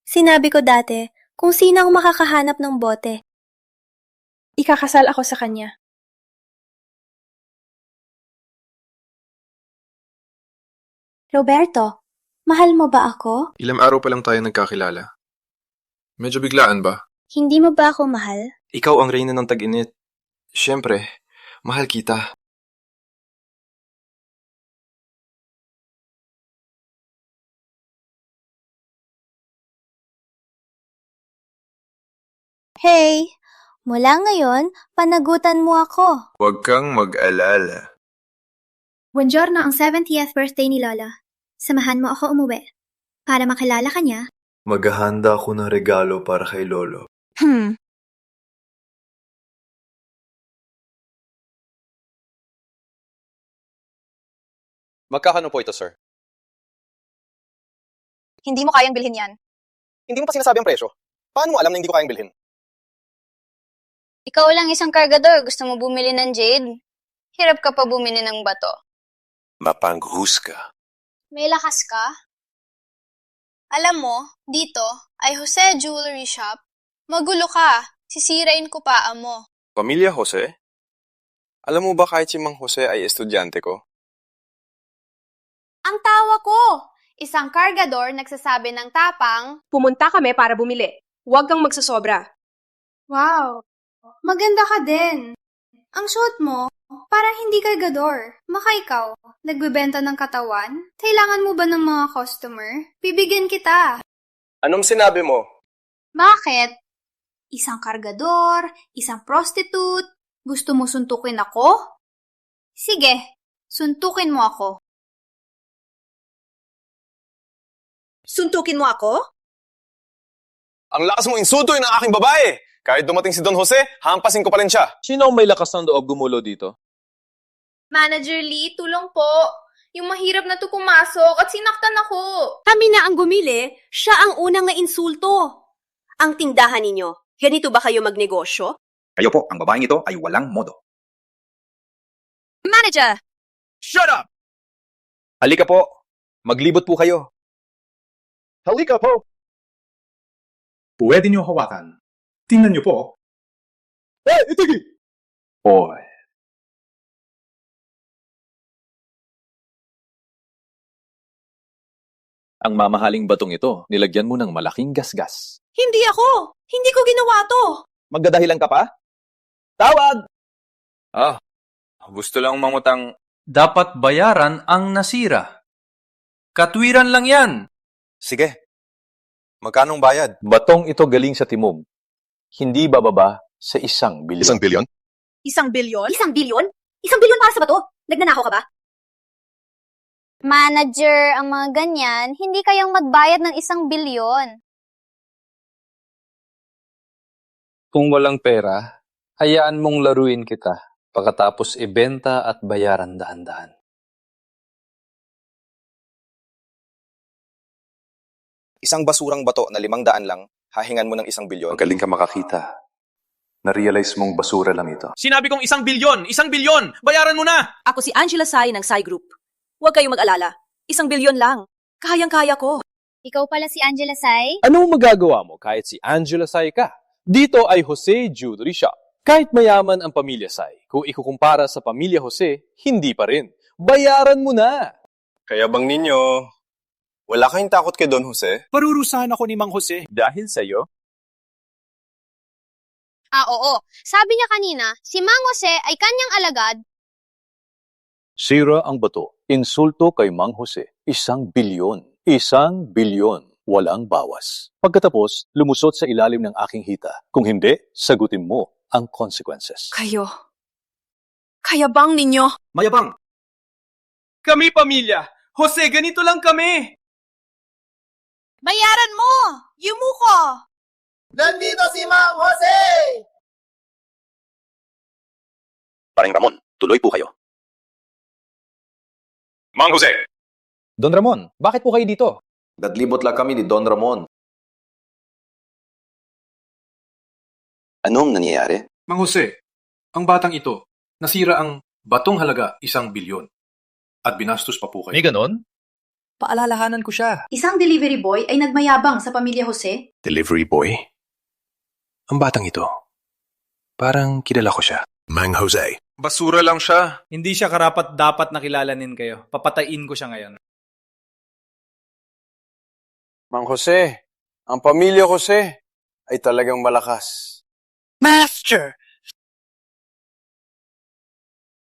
Sinabi ko dati kung sino ang makakahanap ng bote. Ikakasal ako sa kanya. Roberto, mahal mo ba ako? Ilang araw pa lang tayo nagkakilala. Medyo biglaan ba? Hindi mo ba ako mahal? Ikaw ang reyna ng tag-init. Siyempre, mahal kita. Hey, mula ngayon, panagutan mo ako. Huwag kang mag-alala. Buongiorno ang 70th birthday ni Lola. Samahan mo ako umuwi. Para makilala ka niya. Maghahanda ako ng regalo para kay Lolo. Magkakano po ito, sir? Hindi mo kayang bilhin yan. Hindi mo pa sinasabi ang presyo. Paano mo alam na hindi ko kayang bilhin? Ikaw lang isang kargador. Gusto mo bumili ng jade? Hirap ka pa bumili ng bato. Mapanghusga. May lakas ka? Alam mo, dito ay Jose Jewelry Shop. Magulo ka. Sisirain ko paa mo. Pamilya Jose? Alam mo ba kahit si Mang Jose ay estudyante ko? Ang tawa ko! Isang kargador nagsasabi ng tapang, Pumunta kami para bumili. Huwag kang magsasobra. wow, maganda ka din. Ang suot mo, parang hindi kargador. Maka ikaw, nagbebenta ng katawan? Kailangan mo ba ng mga customer? Bibigyan kita. Anong sinabi mo? Bakit? Isang kargador, isang prostitute, gusto mo suntukin ako? Sige, suntukin mo ako. Suntukin mo ako? Ang lakas mong insultuin ng aking babae! Kahit dumating si Don Jose, hampasin ko pa rin siya. Sino ang may lakas ng loob gumulo dito? Manager Lee, tulong po. Yung mahirap na to pumasok at sinaktan ako. Kami na ang gumili, siya ang unang na-insulto. Ang tindahan ninyo, ganito ba kayo magnegosyo? Kayo po, ang babaeng ito ay walang modo. Manager! Shut up! Halika po. Maglibot po kayo. Halika po! Pwede niyo hawakan. Tingnan niyo po. Itagi! Boy. Ang mamahaling batong ito, nilagyan mo ng malaking gasgas. Hindi ako! Hindi ko ginawa to! Magdadahilan ka pa? Tawag! Gusto lang mangutang... Dapat bayaran ang nasira. Katwiran lang yan. Sige. Magkanong bayad? Batong ito galing sa timog. Hindi bababa sa 1 bilyon. 1 bilyon? 1 bilyon? 1 bilyon? 1 bilyon para sa bato? Nagnanakaw ka ba? Manager, ang mga ganyan, hindi kayang magbayad ng 1 bilyon. Kung walang pera, hayaan mong laruin kita pagkatapos ibenta at bayaran daan-daan. Isang basurang bato na 500 lang, hahingan mo ng 1 bilyon. Magaling ka makakita. Na-realize mong basura lang ito. Sinabi kong 1 bilyon! 1 bilyon! Bayaran mo na! Ako si Angela Sai ng Sai Group. Huwag kayong mag-alala. 1 bilyon lang. Kayang-kaya ko. Ikaw pala si Angela Sai? Anong magagawa mo kahit si Angela Sai ka? Dito ay Jose Jewelry Shop. Kahit mayaman ang pamilya Sai, kung ikukumpara sa pamilya Jose, hindi pa rin. Bayaran mo na! Kaya bang ninyo, wala kayong takot kay Don Jose? Parurusahan ako ni Mang Jose. Dahil sa'yo, Oo. Sabi niya kanina, si Mang Jose ay kanyang alagad. Sira ang bato. Insulto kay Mang Jose. 1 bilyon. 1 bilyon. Walang bawas. Pagkatapos, lumusot sa ilalim ng aking hita. Kung hindi, sagutin mo ang consequences. Kayo. Kayabang ninyo. Mayabang! Kami pamilya! Jose, ganito lang kami! Bayaran mo! Yumuko! Nandito si Mang Jose! Paring Ramon, tuloy po kayo. Mang Jose! Don Ramon, bakit po kayo dito? Dadlibot lang kami ni Don Ramon. Anong nangyayari? Mang Jose, ang batang ito, nasira ang batong halaga 1 bilyon. At binastos pa po kayo. May ganon? Paalalahanan ko siya. Isang delivery boy ay nagmayabang sa pamilya Jose. Delivery boy? Ang batang ito, parang kilala ko siya. Mang Jose. Basura lang siya. Hindi siya karapat-dapat na kilalanin kayo. Papatayin ko siya ngayon. Mang Jose, ang pamilya Jose ay talagang malakas. Master!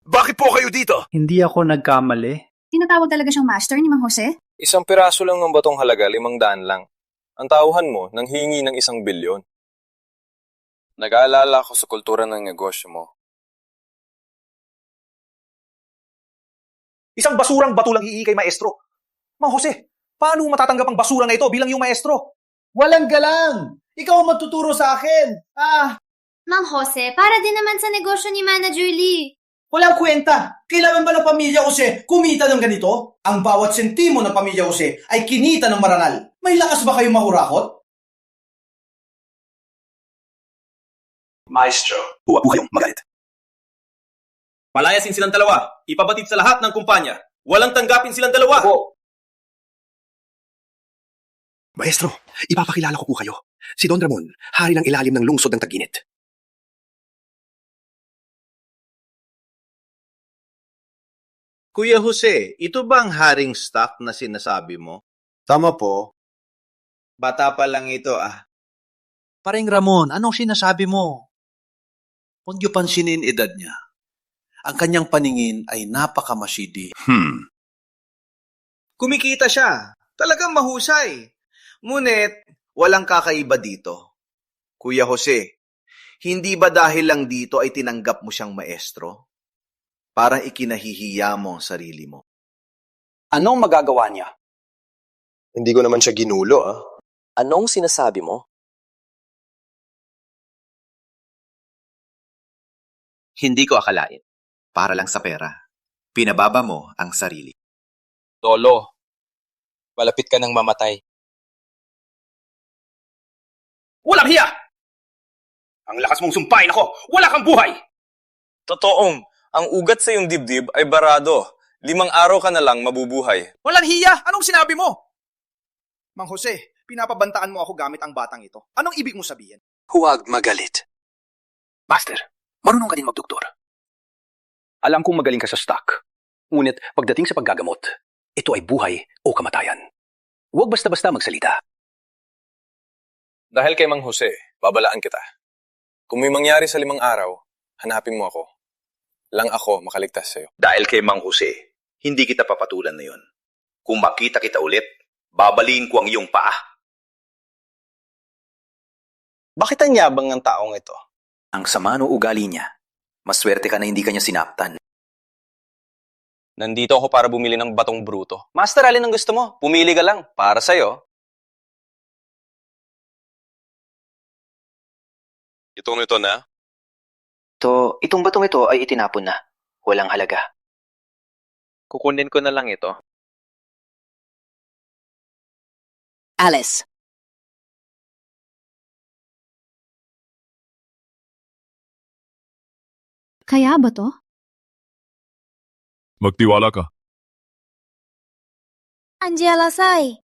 Bakit po kayo dito? Hindi ako nagkamali. Tinatawag talaga siyang master ni Mang Jose? 1 piraso lang ng batong halaga, 500 lang. Ang tauhan mo, nang hingi ng 1 bilyon. Nag-aalala ko sa kultura ng negosyo mo. Isang basurang bato lang iikay maestro. Mang Jose, paano mo matatanggap ang basura na ito bilang yung maestro? Walang galang! Ikaw ang magtuturo sa akin! Mang Jose, para din naman sa negosyo ni Manager Lee. Walang kwenta! Kailangan ba ng pamilya Jose kumita ng ganito? Ang bawat sentimo ng pamilya Jose ay kinita ng marangal. May lakas ba kayong mahurakot? Maestro. Huwag po kayong magalit. Palayasin silang dalawa. Ipabatid sa lahat ng kumpanya. Walang tanggapin silang dalawa. Maestro, ipapakilala ko po kayo. Si Don Ramon, hari ng ilalim ng lungsod ng Taginit. Kuya Jose, ito ba ang haring stock na sinasabi mo? Tama po. Bata pa lang ito Paring Ramon, anong sinasabi mo? Huwag niyo pansinin edad niya. Ang kanyang paningin ay napakamasidi. Kumikita siya. Talagang mahusay. Ngunit, walang kakaiba dito. Kuya Jose, hindi ba dahil lang dito ay tinanggap mo siyang maestro? Parang ikinahihiya mo ang sarili mo. Anong magagawa niya? Hindi ko naman siya ginulo, Anong sinasabi mo? Hindi ko akalain. Para lang sa pera. Pinababa mo ang sarili. Lolo, malapit ka ng mamatay. Walang hiya! Ang lakas mong sumpain ako! Wala kang buhay! Totoong, ang ugat sa iyong dibdib ay barado. 5 araw ka na lang mabubuhay. Walang hiya! Anong sinabi mo? Mang Jose, pinapabantaan mo ako gamit ang batang ito. Anong ibig mo sabihin? Huwag magalit. Master, marunong ka din magdoktor. Alam kong magaling ka sa stock. Ngunit pagdating sa paggagamot, ito ay buhay o kamatayan. Huwag basta-basta magsalita. Dahil kay Mang Jose, babalaan kita. Kung may mangyari sa 5 araw, hanapin mo ako. Lang ako makaligtas sa'yo. Dahil kay Mang Jose, hindi kita papatulan na yon. Kung makita kita ulit, babaliin ko ang iyong paa. Bakit ang yabang ng taong ito? Ang sama ng ugali niya. Maswerte ka na hindi kanya sinaptan. Nandito ako para bumili ng batong bruto. Master, alin ang gusto mo? Pumili ka lang. Para sa'yo. Itong ito na? Itong batong ito ay itinapon na. Walang halaga. Kukunin ko na lang ito. Alice. Kaya ba to? Magtiwala ka. Angela Sai,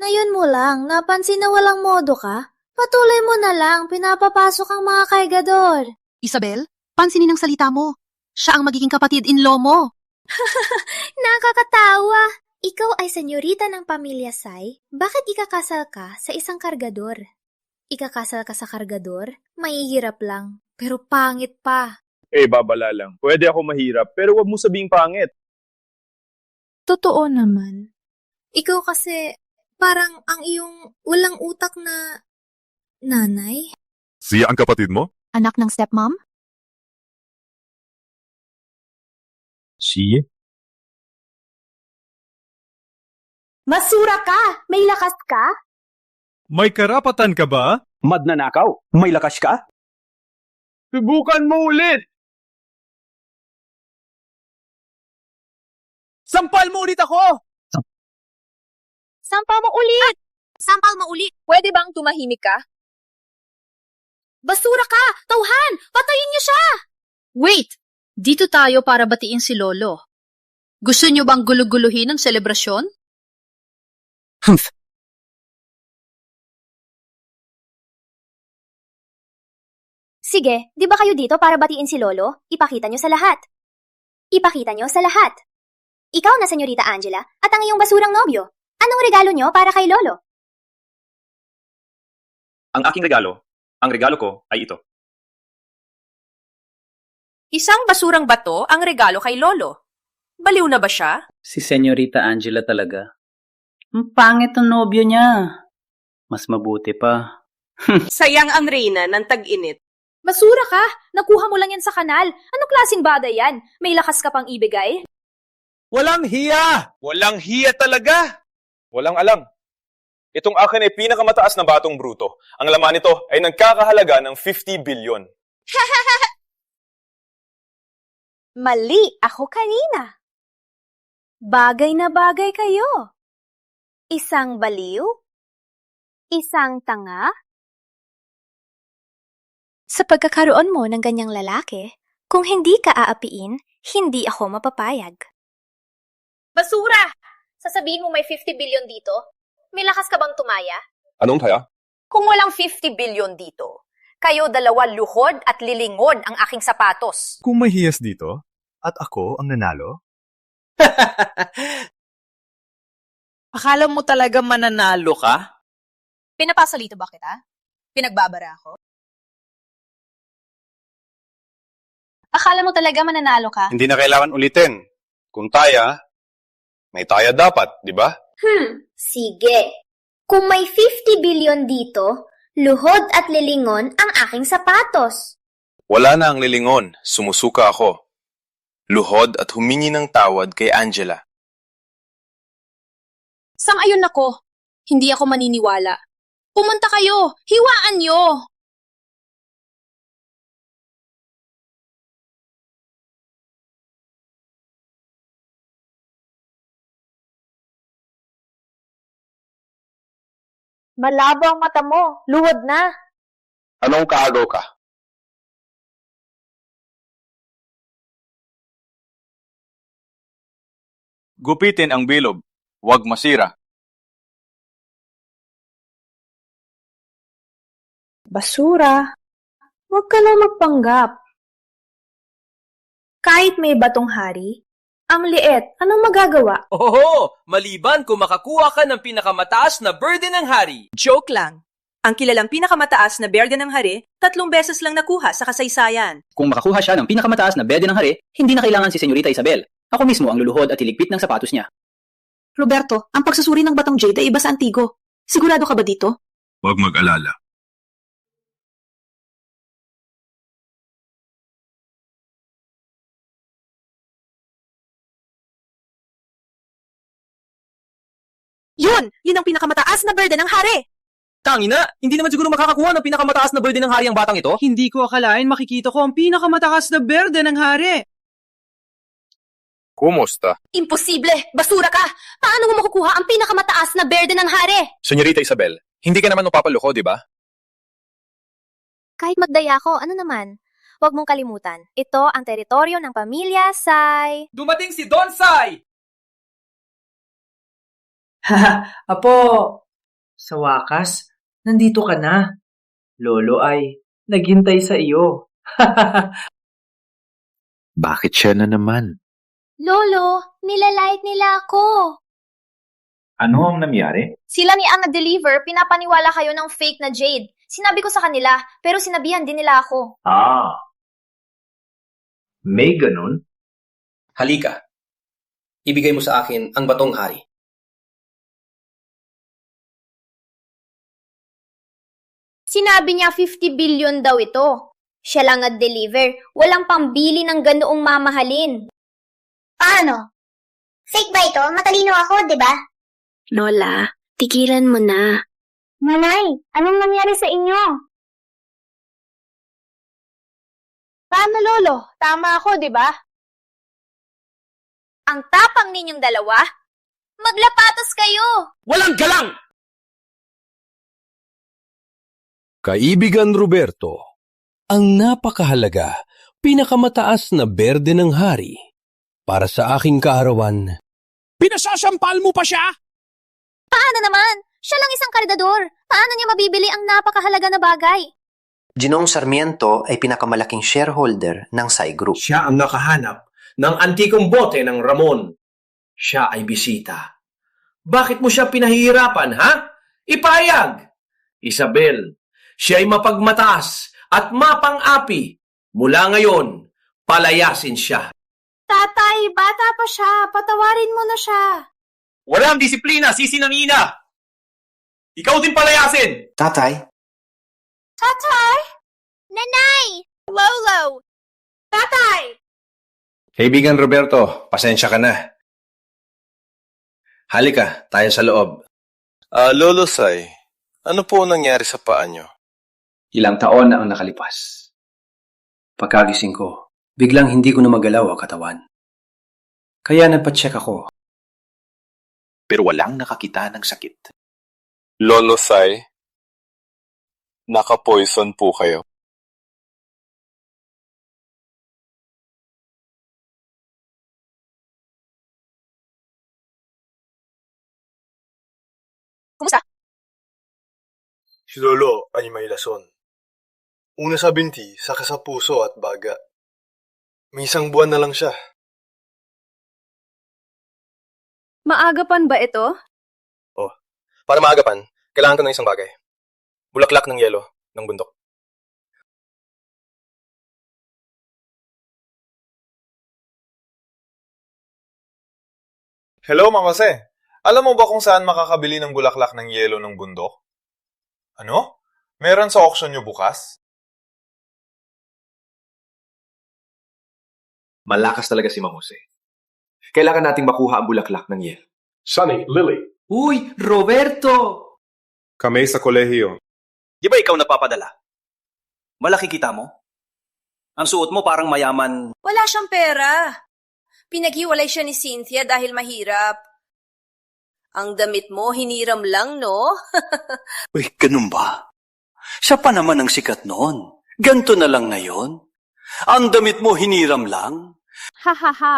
ngayon mo lang napansin na walang modo ka? Patuloy mo na lang, pinapapasok ang mga kargador. Isabel, pansinin ang salita mo. Siya ang magiging kapatid-in-law mo. Nakakatawa. Ikaw ay senyorita ng pamilya Sai. Bakit ikakasal ka sa isang kargador? Ikakasal ka sa kargador? Mahihirap lang, pero pangit pa. Babala lang. Pwede ako mahirap, pero wag mo sabing pangit. Totoo naman. Ikaw kasi parang ang iyong walang utak na nanay. Siya ang kapatid mo? Anak ng stepmom? Siya? Masura ka! May lakas ka? May karapatan ka ba? Madnanakaw, may lakas ka? Subukan mo ulit! Sampal mo ulit ako! Sampal mo ulit! Sampal mo ulit! Pwede bang tumahimik ka? Basura ka! Tauhan! Patayin niyo siya! Wait! Dito tayo para batiin si Lolo. Gusto niyo bang guluguluhin ang selebrasyon? Sige, di ba kayo dito para batiin si Lolo? Ipakita niyo sa lahat. Ipakita niyo sa lahat. Ikaw na, Senyorita Angela, at ang iyong basurang nobyo. Anong regalo niyo para kay Lolo? Ang aking regalo, ang regalo ko ay ito. Isang basurang bato ang regalo kay Lolo. Baliw na ba siya? Si Senyorita Angela talaga. Ang pangit ang nobyo niya. Mas mabuti pa. Sayang ang reyna ng tag-init. Basura ka! Nakuha mo lang yan sa kanal. Anong klaseng bagay yan? May lakas ka pang ibigay? Walang hiya! Walang hiya talaga! Walang alam. Itong akin ay pinakamataas na batong bruto. Ang laman nito ay nagkakahalaga ng 50 bilyon. Mali ako kanina. Bagay na bagay kayo. Isang baliw? Isang tanga? Sa pagkakaroon mo ng ganyang lalaki, kung hindi ka aapiin, hindi ako mapapayag. Basura! Sasabihin mo may 50 billion dito? May lakas ka bang tumaya? Anong taya? Kung walang 50 billion dito, kayo dalawa luhod at lilingod ang aking sapatos. Kung may hiyas dito, at ako ang nanalo? Akala mo talaga mananalo ka? Pinapasalito ba kita? Pinagbabara ako? Akala mo talaga mananalo ka? Hindi na kailangan ulitin. Kung taya, may taya dapat, di ba? Sige. Kung may 50 billion dito, luhod at lilingon ang aking sapatos. Wala na ang lilingon. Sumusuka ako. Luhod at humingi ng tawad kay Angela. Sang-ayon ako. Hindi ako maniniwala. Pumunta kayo. Hiwaan nyo. Malabo ang mata mo. Luhod na. Anong kaagaw ka? Gupitin ang bilog. Huwag masira. Basura. Huwag ka lang magpanggap. Kahit may batong hari, ang liit, anong magagawa? Oho! Maliban kung makakuha ka ng pinakamataas na burden ng hari. Joke lang. Ang kilalang pinakamataas na berde ng hari, 3 beses lang nakuha sa kasaysayan. Kung makakuha siya ng pinakamataas na berde ng hari, hindi na kailangan si Senyorita Isabel. Ako mismo ang luluhod at iligpit ng sapatos niya. Roberto, ang pagsusuri ng batang jade ay iba sa antigo. Sigurado ka ba dito? Huwag mag-alala. Yun ang pinakamataas na berde ng hari. Tangina, hindi naman siguro makakakuha ng pinakamataas na berde ng hari ang batang ito. Hindi ko akalain makikita ko ang pinakamataas na berde ng hari. Kumusta? Imposible! Basura ka! Paano mo makukuha ang pinakamataas na berde ng hari? Senyorita Isabel, hindi ka naman mapapaloko, di ba? Kahit magdaya ko, ano naman? Huwag mong kalimutan, ito ang teritoryo ng pamilya Sai. Dumating si Don Sai! Apo, sa wakas, nandito ka na. Lolo ay naghintay sa iyo. Bakit siya na naman? Lolo, nilalait nila ako. Ano ang nangyari? Sila ni ang nag-deliver, pinapaniwala kayo ng fake na jade. Sinabi ko sa kanila, pero sinabihan din nila ako. May ganun? Halika, ibigay mo sa akin ang batong hari. Sinabi niya 50 billion daw ito. Siya lang nag-deliver. Walang pambili ng ganoong mamahalin. Paano? Fake ba ito? Matalino ako, di ba? Lola, tigilan mo na. Nanay, anong nangyari sa inyo? Paano, Lolo? Tama ako, di ba? Ang tapang ninyong dalawa? Maglapatos kayo! Walang galang! Kaibigan Roberto, ang napakahalaga, pinakamataas na berde ng hari. Para sa aking kaarawan. Pinasasampal mo pa siya? Paano naman? Siya lang isang karidador. Paano niya mabibili ang napakahalaga na bagay? Ginoong Sarmiento ay pinakamalaking shareholder ng Sai Group. Siya ang nakahanap ng antikong bote ng Ramon. Siya ay bisita. Bakit mo siya pinahihirapan, ha? Ipayag! Isabel, siya ay mapagmataas at mapang-api. Mula ngayon, palayasin siya. Tatay, bata pa siya. Patawarin mo na siya. Walang disiplina, sisi ng ina! Ikaw din palayasin! Tatay? Tatay? Nanay! Lolo! Tatay! Kaibigan Roberto, pasensya ka na. Halika, tayo sa loob. Lolo Sai, ano po nangyari sa paa nyo? Ilang taon na ang nakalipas. Pagkagising ko, biglang hindi ko na magalaw ang katawan. Kaya nagpa-check ako. Pero walang nakakita ng sakit. Lolo Sai, naka-poison po kayo. Kumusta? Si Lolo ay may lason. Una sa binti, saka sa puso at baga. May 1 buwan na lang siya. Maagapan ba ito? Para maagapan, kailangan ko ng isang bagay. Bulaklak ng yelo ng bundok. Hello, Mama Se. Alam mo ba kung saan makakabili ng bulaklak ng yelo ng bundok? Ano? Meron sa auction nyo bukas? Malakas talaga si Mang Jose. Kailangan nating makuha ang bulaklak ng yelo. Sunny, Lily. Uy, Roberto! Kami sa kolehiyo. Di ba ikaw napapadala? Malaki kita mo? Ang suot mo parang mayaman. Wala siyang pera. Pinaghiwalay siya ni Cynthia dahil mahirap. Ang damit mo, hiniram lang, no? Uy, ganun ba? Siya pa naman ang sikat noon. Ganto na lang ngayon. Ang damit mo hiniram lang. Ha ha ha.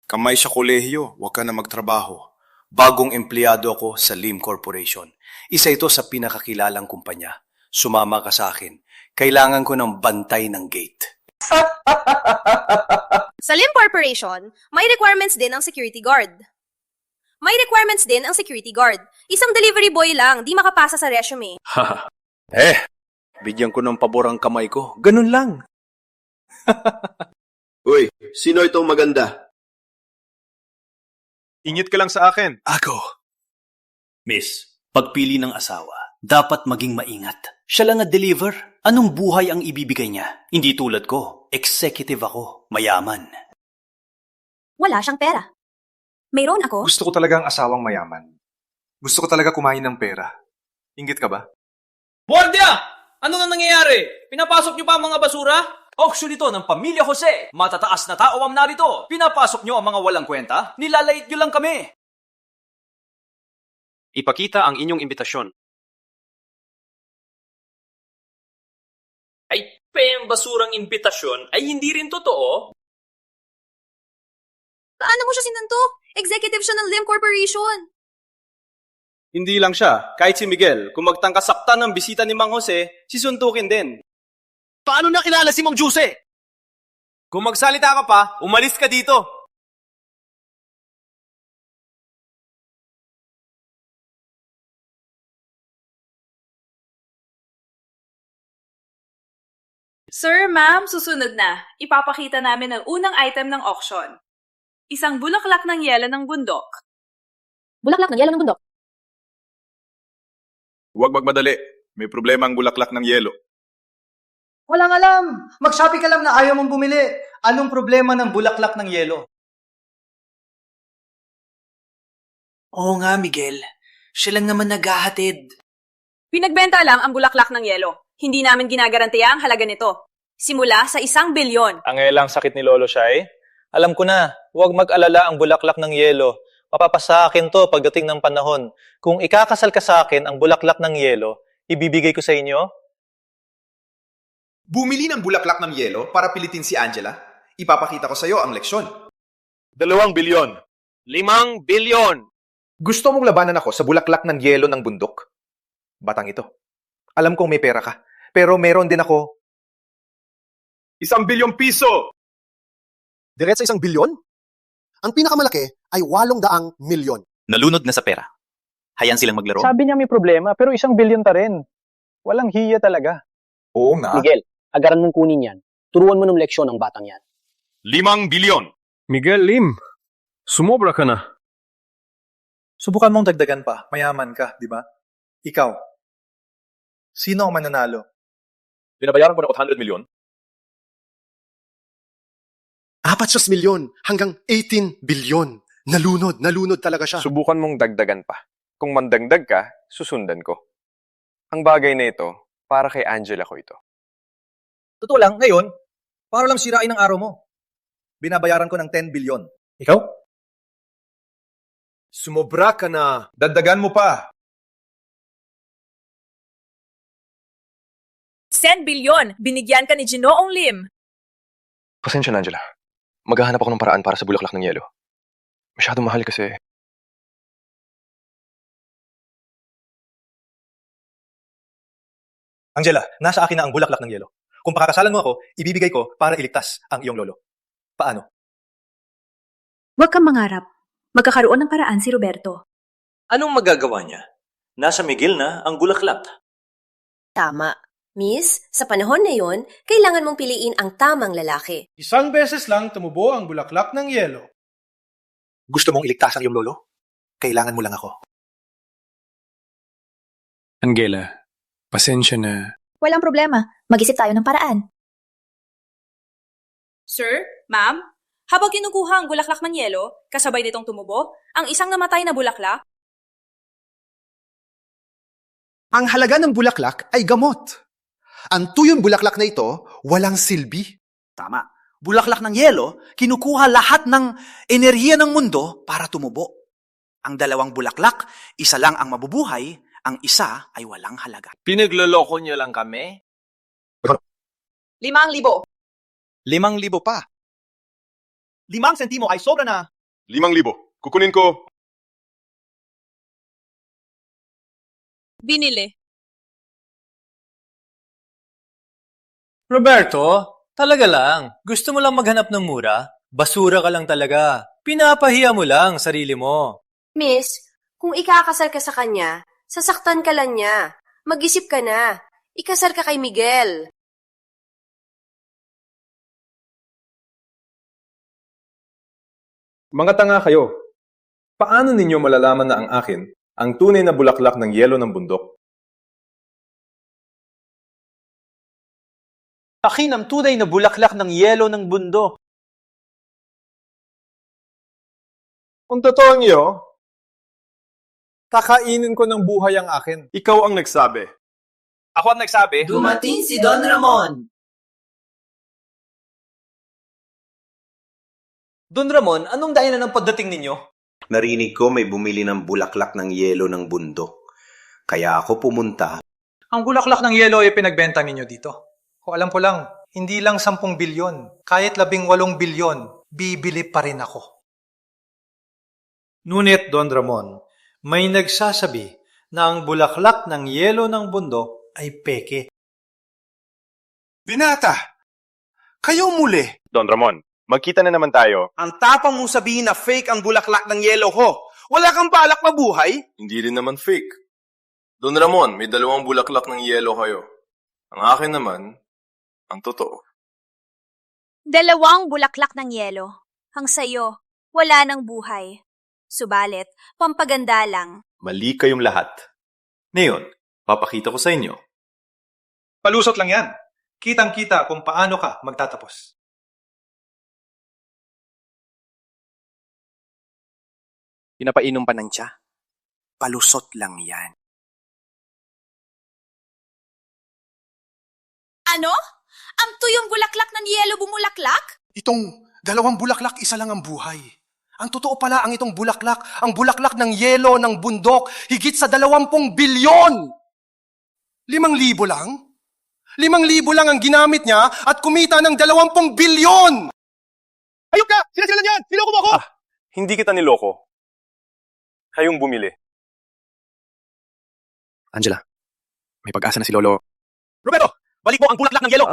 Kamay sa kolehiyo, huwag ka na magtrabaho. Bagong empleyado ako sa Lim Corporation. Isa ito sa pinakakilalang kumpanya. Sumama ka sa akin. Kailangan ko ng bantay ng gate. Sa Lim Corporation, may requirements din ang security guard. May requirements din ang security guard. Isang delivery boy lang, di makapasa sa resume. Bigyan ko ng pabor ang kamay ko. Ganun lang. Uy, sino itong maganda? Ingit ka lang sa akin. Ako. Miss, pagpili ng asawa, dapat maging maingat. Siya lang na-deliver. Anong buhay ang ibibigay niya? Hindi tulad ko. Executive ako. Mayaman. Wala siyang pera. Mayroon ako. Gusto ko talaga ang asawang mayaman. Gusto ko talaga kumain ng pera. Ingit ka ba? Guardia! Ano na nangyayari? Pinapasok niyo pa ang mga basura? Auction ito ng Pamilya Jose. Matataas na tao ang narito. Pinapasok niyo ang mga walang kwenta? Nilalait niyo lang kami. Ipakita ang inyong imbitasyon. Ay, basurang imbitasyon ay hindi rin totoo. Paano mo siya sinantok? Executive siya ng Lim Corporation. Hindi lang siya. Kahit si Miguel, kung magtangkasaktan ng bisita ni Mang Jose, sisuntukin din. Paano nakilala si Mang Jose? Kung magsalita ka pa, umalis ka dito. Sir, ma'am, susunod na. Ipapakita namin ang unang item ng auction. Isang bulaklak ng yelo ng bundok. Bulaklak ng yelo ng bundok? Huwag magmadali. May problema ang bulaklak ng yelo. Walang alam. Magsabi ka lang na ayaw mong bumili. Anong problema ng bulaklak ng yelo? Oo nga, Miguel. Siya lang naman naghahatid. Pinagbenta lang ang bulaklak ng yelo. Hindi namin ginagarantiya ang halaga nito. Simula sa 1 bilyon. Ang elang sakit ni Lolo Shai? Alam ko na, huwag mag-alala ang bulaklak ng yelo. Mapapasa akin to pagdating ng panahon. Kung ikakasal ka sa akin ang bulaklak ng yelo, ibibigay ko sa inyo? Bumili ng bulaklak ng yelo para pilitin si Angela. Ipapakita ko sa iyo ang leksyon. 2 bilyon. 5 bilyon! Gusto mong labanan ako sa bulaklak ng yelo ng bundok? Batang ito. Alam kong may pera ka, pero meron din ako 1 bilyong piso! Diretso 1 bilyon? Ang pinakamalaki ay 800 milyon. nalunod na sa pera. Hayaan silang maglaro. Sabi niya may problema, pero 1 bilyon pa rin. Walang hiya talaga. Oo nga. Miguel, agaran mong kunin yan. Turuan mo ng leksyon ang batang yan. 5 bilyon! Miguel Lim, sumobra ka na. Subukan mong dagdagan pa. Mayaman ka, di ba? Ikaw. Sino ang mananalo? Binabayaran ko na 800 milyon. 400 milyon hanggang 18 bilyon. Nalunod talaga siya. Subukan mong dagdagan pa. Kung mandagdag ka, susundan ko. Ang bagay na ito, para kay Angela ko ito. Totoo lang, ngayon, para lang sirain ang araw mo. Binabayaran ko ng 10 bilyon. Ikaw? Sumobra ka na. Dagdagan mo pa. 10 bilyon! Binigyan ka ni Ginoong Lim. Pasensya na, Angela. Maghahanap ako ng paraan para sa bulaklak ng yelo. Masyadong mahal kasi. Angela, nasa akin na ang bulaklak ng yelo. Kung pakakasalan mo ako, ibibigay ko para iligtas ang iyong lolo. Paano? Huwag kang mangarap. Magkakaroon ng paraan si Roberto. Anong magagawa niya? Nasa Miguel na ang bulaklak. Tama. Miss, sa panahon na yon, kailangan mong piliin ang tamang lalaki. 1 beses lang tumubo ang bulaklak ng yelo. Gusto mong iligtas ang iyong lolo? Kailangan mo lang ako. Angela, pasensya na. Walang problema. Mag-isip tayo ng paraan. Sir, ma'am, habang kinukuha ang bulaklak ng yelo, kasabay nitong tumubo, ang isang namatay na bulaklak. Ang halaga ng bulaklak ay gamot. Ang tuyong bulaklak na ito, walang silbi. Tama. Bulaklak ng yelo, kinukuha lahat ng enerhiya ng mundo para tumubo. Ang 2 bulaklak, isa lang ang mabubuhay, ang isa ay walang halaga. Pinagloloko niyo lang kami? 5,000. 5,000 pa. 5 sentimo ay sobra na. 5,000. Kukunin ko. Binili. Roberto, talaga lang. Gusto mo lang maghanap ng mura? Basura ka lang talaga. Pinapahiya mo lang sarili mo. Miss, kung ikakasal ka sa kanya, sasaktan ka lang niya. Mag-isip ka na. Ikasal ka kay Miguel. Mga tanga kayo. Paano ninyo malalaman na ang akin ang tunay na bulaklak ng yelo ng bundok? Akin ang tunay na bulaklak ng yelo ng bundok. Kung totoo niyo, kakainin ko ng buhay ang akin. Ikaw ang nagsabi. Ako ang nagsabi. Dumating si Don Ramon. Don Ramon, anong dahilan ng pagdating ninyo? Narinig ko may bumili ng bulaklak ng yelo ng bundok. Kaya ako pumunta. Ang bulaklak ng yelo ay pinagbenta ninyo dito. Kung alam ko lang, hindi lang 10 bilyon. Kahit 18 bilyon, bibili pa rin ako. Ngunit, Don Ramon, may nagsasabi na ang bulaklak ng yelo ng bundok ay peke. Binata! Kayo muli! Don Ramon, magkita na naman tayo. Ang tapang mong sabihin na fake ang bulaklak ng yelo ko. Wala kang balak mabuhay? Hindi rin naman fake. Don Ramon, may 2 bulaklak ng yelo kayo. Ang akin naman, ang totoo. 2 bulaklak ng yelo. Ang sayo, wala ng buhay. Subalit, pampaganda lang. Mali kayong lahat. Ngayon, papakita ko sa inyo. Palusot lang yan. Kitang-kita kung paano ka magtatapos. Pinapainom pa ng tiya. Palusot lang yan. Ano? Ang tuyong bulaklak ng yelo bumulaklak? Itong 2 bulaklak, isa lang ang buhay. Ang totoo pala ang itong bulaklak, ang bulaklak ng yelo ng bundok, higit sa 20 bilyon! 5,000 lang? 5,000 lang ang ginamit niya at kumita ng 20 bilyon! Ayop ka! Sila niyan! Niloko mo ako! Hindi kita niloko. Kayong bumili. Angela, may pag-asa na si Lolo. Roberto, balik mo ang bulaklak ng yelo!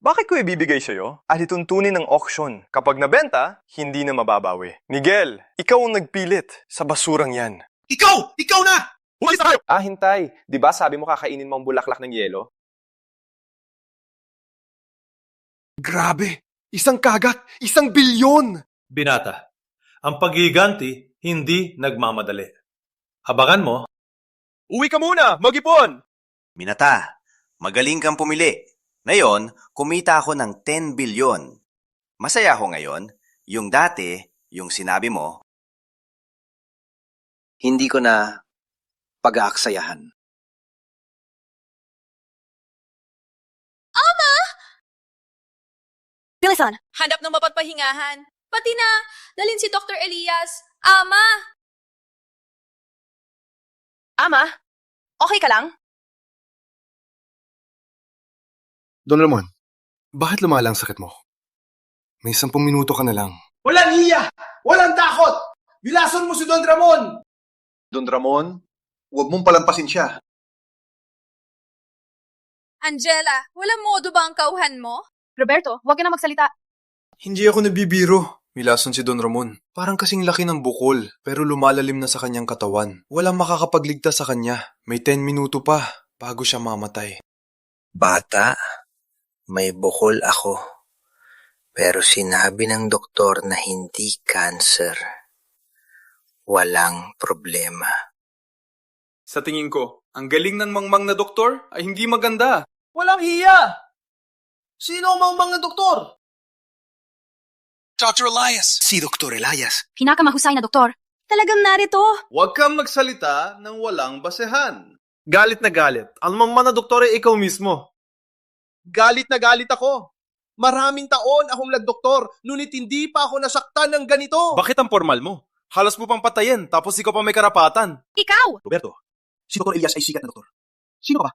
Bakit ko ibibigay sa'yo? At ituntunin ng auction. Kapag nabenta, hindi na mababawi. Miguel, ikaw ang nagpilit sa basurang yan. Ikaw! Ikaw na! Umalis na kayo! Hintay. Di ba sabi mo kakainin mo ang bulaklak ng yelo? Grabe! Isang kagat! 1 bilyon! Binata, ang paghiganti hindi nagmamadali. Habangan mo. Uwi ka muna! Mag-ipon! Binata, magaling kang pumili. Ngayon, kumita ako ng 10 bilyon. Masaya ako ngayon. Yung dati, yung sinabi mo, hindi ko na pag-aaksayahan. Ama! Bilisan, hanap ng mapagpahingahan. Pati na, dalhin si Dr. Elias. Ama! Ama, okay ka lang? Don Ramon, bakit lumala ang sakit mo? May 10 minuto ka na lang. Walang hiya! Walang takot! Bilason mo si Don Ramon! Don Ramon, huwag mong palampasin siya. Angela, walang modo ba ang kauhan mo? Roberto, huwag ka na magsalita. Hindi ako nabibiro. Milason si Don Ramon. Parang kasing laki ng bukol, pero lumalalim na sa kanyang katawan. Walang makakapagligtas sa kanya. May 10 minuto pa bago siya mamatay. Bata, may bukol ako. Pero sinabi ng doktor na hindi cancer. Walang problema. Sa tingin ko, ang galing ng mangmang na doktor ay hindi maganda. Walang hiya! Sino ang mangmang na doktor? Dr. Elias! Si Dr. Elias. Pinakamahusay na doktor. Talagang narito. Huwag kang magsalita ng walang basehan. Galit na galit. Ang mangmang na doktor ay ikaw mismo. Galit na galit ako. Maraming taon akong nagdoktor, ngunit hindi pa ako nasaktan ng ganito. Bakit ang formal mo? Halos mo pang patayin, tapos ikaw pa may karapatan. Ikaw! Roberto, si Dr. Elias ay sikat na doktor. Sino ka ba?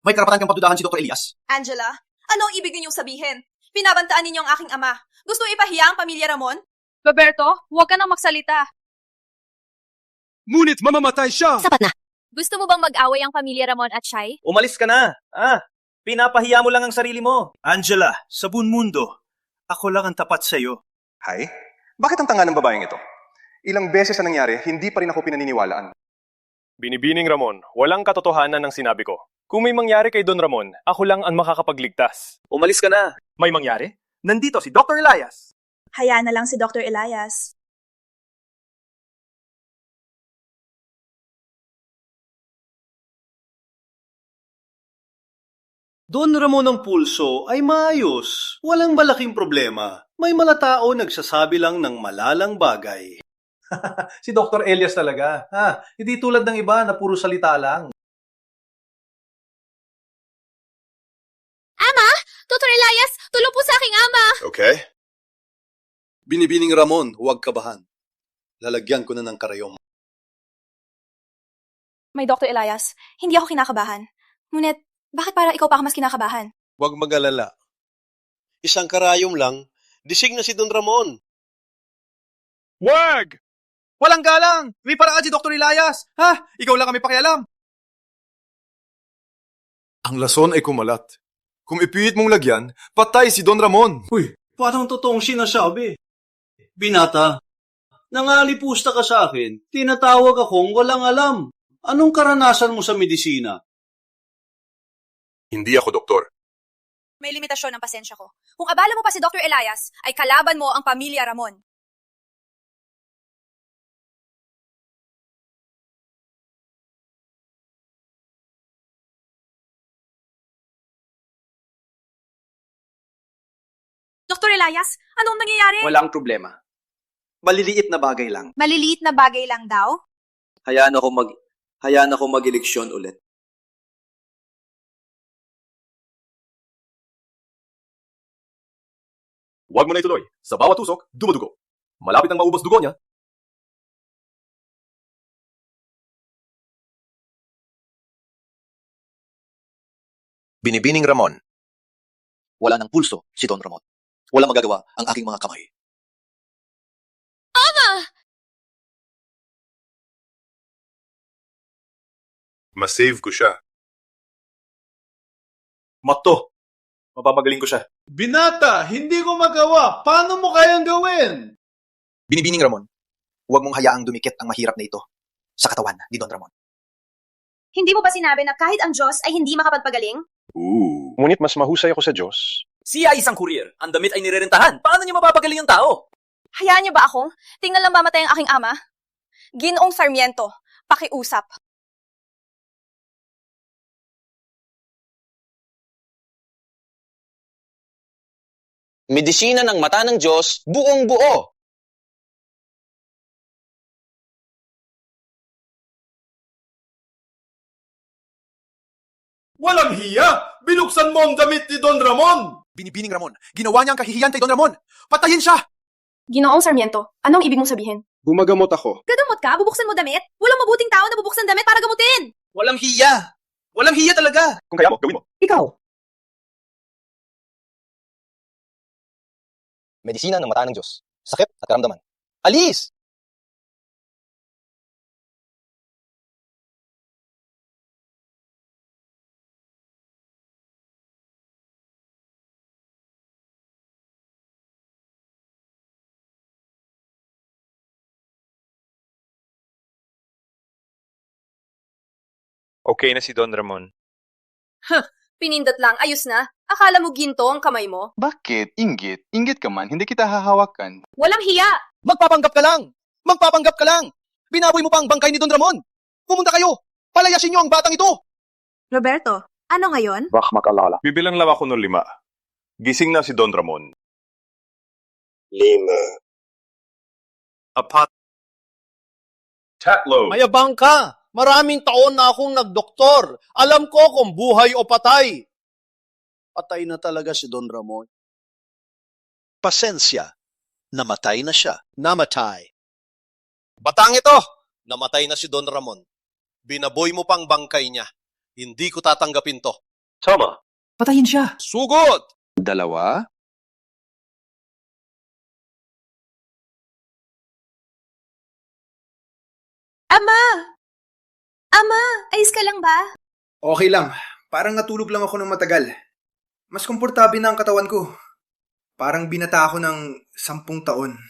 May karapatan kang pagdudahan si Dr. Elias. Angela, ano ang ibig ninyong sabihin? Pinabantaan ninyo ang aking ama. Gusto ipahiya ang pamilya Ramon? Roberto, huwag ka nang magsalita. Ngunit mamamatay siya! Sapat na. Gusto mo bang mag-away ang pamilya Ramon at Shai? Umalis ka na. Pinapahiya mo lang ang sarili mo. Angela, sa buong mundo, ako lang ang tapat sa iyo. Hay? Bakit ang tanga ng babaeng ito? Ilang beses na nangyari, hindi pa rin ako pinaniniwalaan. Binibining Ramon, walang katotohanan ng sinabi ko. Kung may mangyari kay Don Ramon, ako lang ang makakapagligtas. Umalis ka na. May mangyari? Nandito si Dr. Elias. Hayaan na lang si Dr. Elias. Don Ramon ng pulso ay maayos. Walang malaking problema. May malatao nagsasabi lang ng malalang bagay. Si Dr. Elias talaga. Hindi tulad ng iba na puro salita lang. Ama! Dr. Elias! Tulong po sa aking ama! Okay? Binibining Ramon, huwag kabahan. Lalagyan ko na ng karayom. May Dr. Elias, hindi ako kinakabahan. Ngunit, bakit para ikaw pa ako mas kinakabahan? Huwag mag-alala. Isang karayom lang, disig na si Don Ramon. Wag! Walang galang! May paraan si Dr. Elias! Ikaw lang kami pakialam! Ang lason ay kumalat. Kung ipiit mong lagyan, patay si Don Ramon. Uy, parang totoong sinasabi. Binata, nangalipusta ka sa akin, tinatawag akong walang alam. Anong karanasan mo sa medisina? Hindi ako doktor. May limitasyon ang pasensya ko. Kung abala mo pa si Dr. Elias, ay kalaban mo ang pamilya Ramon. Dr. Elias, anong nangyayari? Walang problema. Maliliit na bagay lang. Maliliit na bagay lang daw? Hayaan ako mag-eleksyon ulit. Huwag mo na ituloy. Sa bawat tusok, dumudugo. Malapit ang maubos dugo niya. Binibining Ramon. Wala ng pulso si Don Ramon. Walang magagawa ang aking mga kamay. Ama! Masave ko siya. Mato! Mapapagaling ko siya. Binata, hindi ko magawa. Paano mo kayang gawin? Binibining Ramon, huwag mong hayaang dumikit ang mahirap na ito sa katawan ni Don Ramon. Hindi mo ba sinabi na kahit ang Diyos ay hindi makapagpagaling? Ngunit mas mahusay ako sa Diyos. Siya ay isang courier. Ang damit ay nirerentahan. Paano niya mapapagaling ang tao? Hayaan niyo ba ako? Tingnan lang mamatay ang aking ama? Ginoong Sarmiento, pakiusap. Medisina ng mata ng Diyos, buong buo. Walang hiya! Binuksan mo ang damit ni Don Ramon! Binibining Ramon, ginawa niya ang kahihiyan kay Don Ramon. Patayin siya! Ginoong Sarmiento, anong ibig mong sabihin? Gumagamot ako. Gadamot ka? Bubuksan mo damit? Walang mabuting tao na bubuksan damit para gamutin! Walang hiya! Walang hiya talaga! Kung kaya mo, gawin mo. Ikaw! Medisina ng mata ng Diyos, sakit at karamdaman. Alis! Okay na si Don Ramon. Pinindot lang, ayos na. Akala mo ginto ang kamay mo? Bakit? Inggit? Inggit ka man, hindi kita hahawakan. Walang hiya! Magpapanggap ka lang! Magpapanggap ka lang! Binaboy mo pa ang bangkay ni Don Ramon! Pumunta kayo! Palayasin niyo ang batang ito! Roberto, ano ngayon? Baka mag-alala. Bibilang lang ako ng 5. Gising na si Don Ramon. 5. Apat. Tatlo. Mayabang ka! Maraming taon na akong nagdoktor. Alam ko kung buhay o patay. Patay na talaga si Don Ramon. Pasensya. Namatay na siya. Namatay. Batang ito! Namatay na si Don Ramon. Binaboy mo pang bangkay niya. Hindi ko tatanggapin to. Tama. Patayin siya! Sugod! 2? Ama! Ama, ayos ka lang ba? Okay lang. Parang natulog lang ako ng matagal. Mas komportable na ang katawan ko. Parang binata ako ng 10 taon.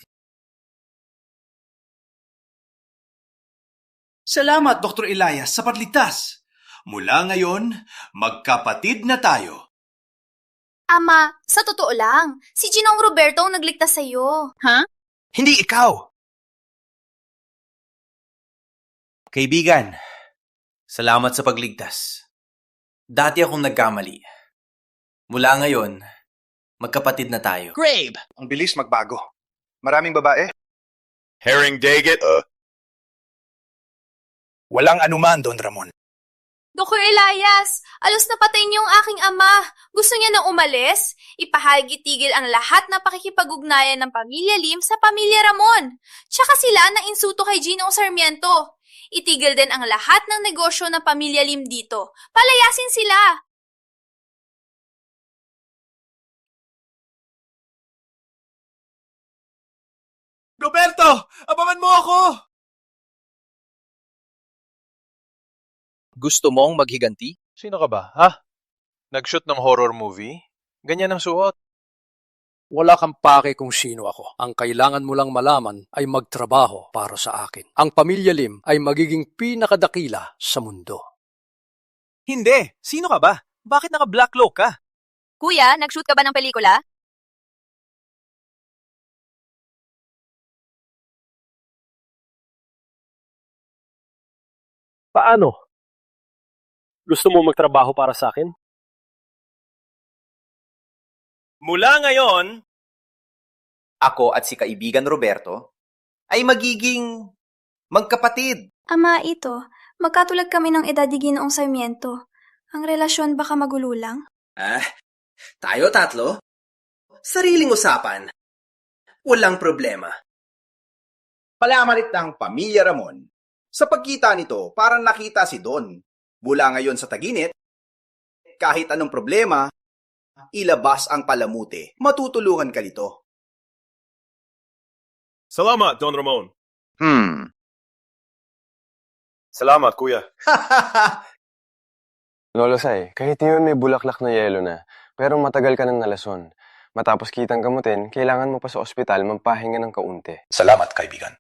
Salamat, Dr. Elias, sa pagligtas. Mula ngayon, magkapatid na tayo. Ama, sa totoo lang, si Ginong Roberto ang nagligtas sa'yo. Ha? Hindi ikaw! Kaibigan, salamat sa pagligtas. Dati akong nagkamali. Mula ngayon, magkapatid na tayo. Grabe! Ang bilis magbago. Maraming babae. Herring Daggett. Walang anuman, Don Ramon. Dr. Elias, alos na patay niyo ang aking ama. Gusto niya nang umalis? Ipahagitigil ang lahat ng pakikipag-ugnayan ng Pamilya Lim sa Pamilya Ramon. Tsaka sila na insulto kay Ginoong Sarmiento. Itigil din ang lahat ng negosyo ng Pamilya Lim dito. Palayasin sila. Roberto! Abangan mo ako! Gusto mong maghiganti? Sino ka ba, ha? Nag-shoot ng horror movie? Ganyan ang suot. Wala kang pake kung sino ako. Ang kailangan mo lang malaman ay magtrabaho para sa akin. Ang Pamilya Lim ay magiging pinakadakila sa mundo. Hindi. Sino ka ba? Bakit naka-black cloak ka? Kuya, nag-shoot ka ba ng pelikula? Paano? Gusto mo magtrabaho para sa akin? Mula ngayon, ako at si kaibigan Roberto ay magiging magkapatid. Ama, ito. Magkatulad kami ng edad ni Ginoong Sarmiento. Ang relasyon baka magulo lang? Tayo tatlo? Sariling usapan. Walang problema. Palamalit ng Pamilya Ramon. Sa pagkita nito, parang nakita si Don. Mula ngayon sa taginit, kahit anong problema, ilabas ang palamute. Matutulungan ka nito. Salamat, Don Ramon. Salamat, kuya. Lolo Sai, kahit yun may bulaklak na yelo na, pero matagal ka nang nalason. Matapos kitang gamutin, kailangan mo pa sa ospital magpahinga ng kaunti. Salamat, kaibigan.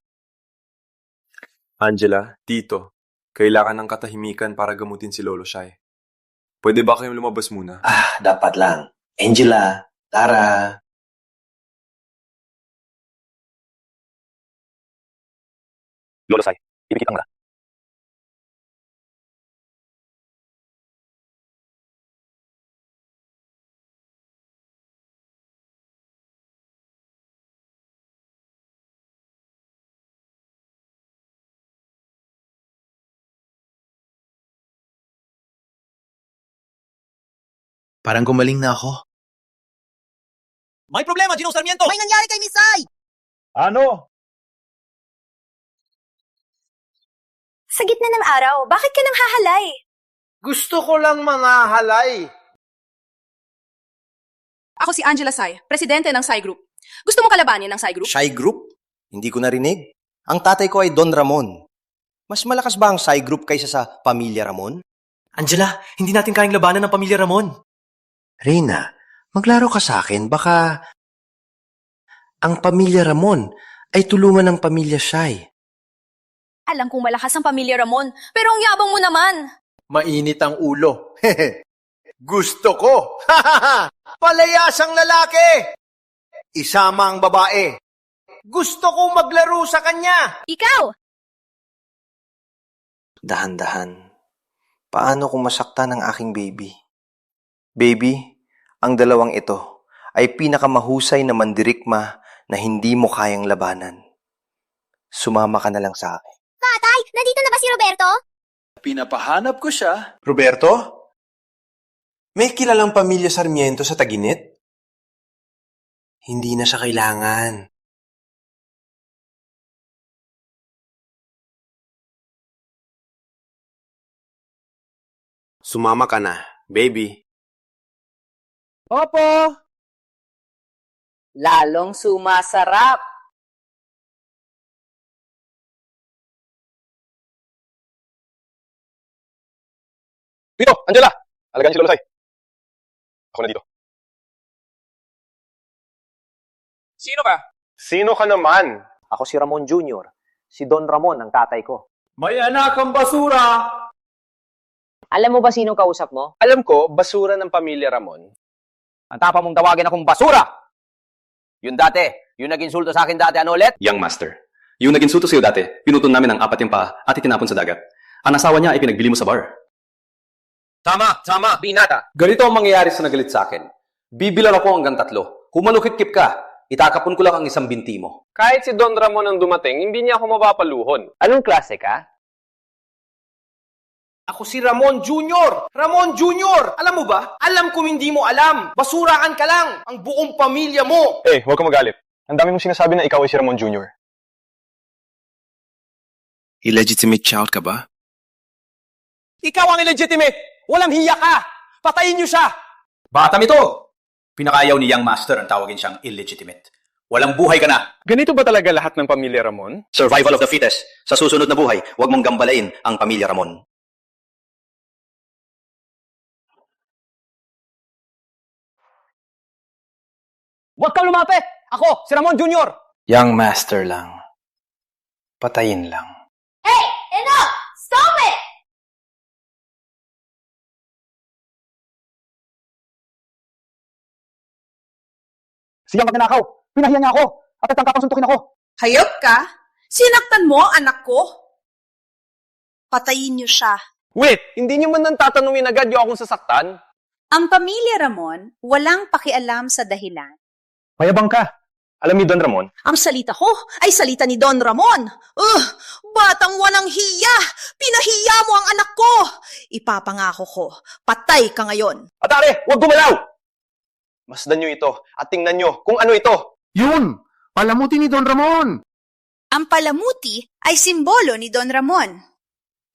Angela, Tito, kailangan ng katahimikan para gamutin si Lolo Shai. Pwede ba kayong lumabas muna? Dapat lang. Angela, Tara. Lolo Sai, ipikit ang Parang gumaling na ako. May problema, Ginong Sarmiento! May nangyari kay Misay! Ano? Sa gitna ng araw, bakit ka nang hahalay? Gusto ko lang mangahalay. Ako si Angela Sai, presidente ng Sai Group. Gusto mo kalabanin ng Sai Group? Sai Group? Hindi ko narinig. Ang tatay ko ay Don Ramon. Mas malakas ba ang Sai Group kaysa sa Pamilya Ramon? Angela, hindi natin kayang labanan ng Pamilya Ramon. Reyna, maglaro ka sa akin. Baka ang Pamilya Ramon ay tulungan ng Pamilya Shai. Alam kong malakas ang Pamilya Ramon, pero ang yabang mo naman. Mainit ang ulo. Gusto ko. Palayasang lalaki. Isama ang babae. Gusto kong maglaro sa kanya. Ikaw! Dahan-dahan. Paano kung masaktan ang aking baby? Baby, ang dalawang ito ay pinakamahusay na mandirikma na hindi mo kayang labanan. Sumama ka na lang sa akin. Tatay, nandito na ba si Roberto? Pinapahanap ko siya. Roberto? May kilalang Pamilya Sarmiento sa Taginit? Hindi na siya kailangan. Sumama ka na, baby. Opo. Lalong sumasarap. Dito, Angela! Alagaan si Lolo Sai. Ako na dito. Sino ka? Sino ka naman? Ako si Ramon Jr. Si Don Ramon ang tatay ko. May anak kang basura! Alam mo ba sinong kausap mo? Alam ko, basura ng pamilya Ramon. Ang tapa mong tawagin akong basura! Yun dati, yung nag-insulto sa akin dati, ano ulit? Young master, yung nag-insulto sa'yo dati, pinutol namin ang 4 yung paa at itinapon sa dagat. Ang asawa niya ay pinagbili mo sa bar. Tama, binata. Ganito ang mangyayari sa nagalit sa akin. Bibilang ako hanggang 3. Humalukit-kip ka, itakapon ko lang ang isang binti mo. Kahit si Don Ramon ang dumating, hindi niya ako mapapaluhon. Anong klase ka? Ako si Ramon Jr. Ramon Jr. Alam mo ba? Alam kung hindi mo alam. Basurakan ka lang. Ang buong pamilya mo. Huwag ka magalit. Ang dami mong sinasabi na ikaw ay si Ramon Jr. Illegitimate child ka ba? Ikaw ang illegitimate. Walang hiya ka. Patayin niyo siya. Batam ito! Pinakayaw ni Young Master ang tawagin siyang illegitimate. Walang buhay ka na. Ganito ba talaga lahat ng pamilya Ramon? Survival of the fittest. Sa susunod na buhay, huwag mong gambalain ang pamilya Ramon. Huwag kang lumapit! Ako, si Ramon Jr. Young master lang. Patayin lang. Hey! Enough! Stop it! Siyang magnanakaw. Pinahiya niya ako. At nagtangkapang suntukin ako. Hayop ka? Sinaktan mo ang anak ko? Patayin niyo siya. Wait, hindi niyo man nang tatanungin agad yung akong sasaktan? Ang pamilya Ramon walang pakialam sa dahilan. Mayabang ka. Alam ni Don Ramon? Ang salita ko ay salita ni Don Ramon. Batang walang hiya! Pinahiya mo ang anak ko! Ipapangako ko, patay ka ngayon. Atare, huwag gumalaw! Masdan niyo ito at tingnan niyo kung ano ito. Yun! Palamuti ni Don Ramon! Ang palamuti ay simbolo ni Don Ramon.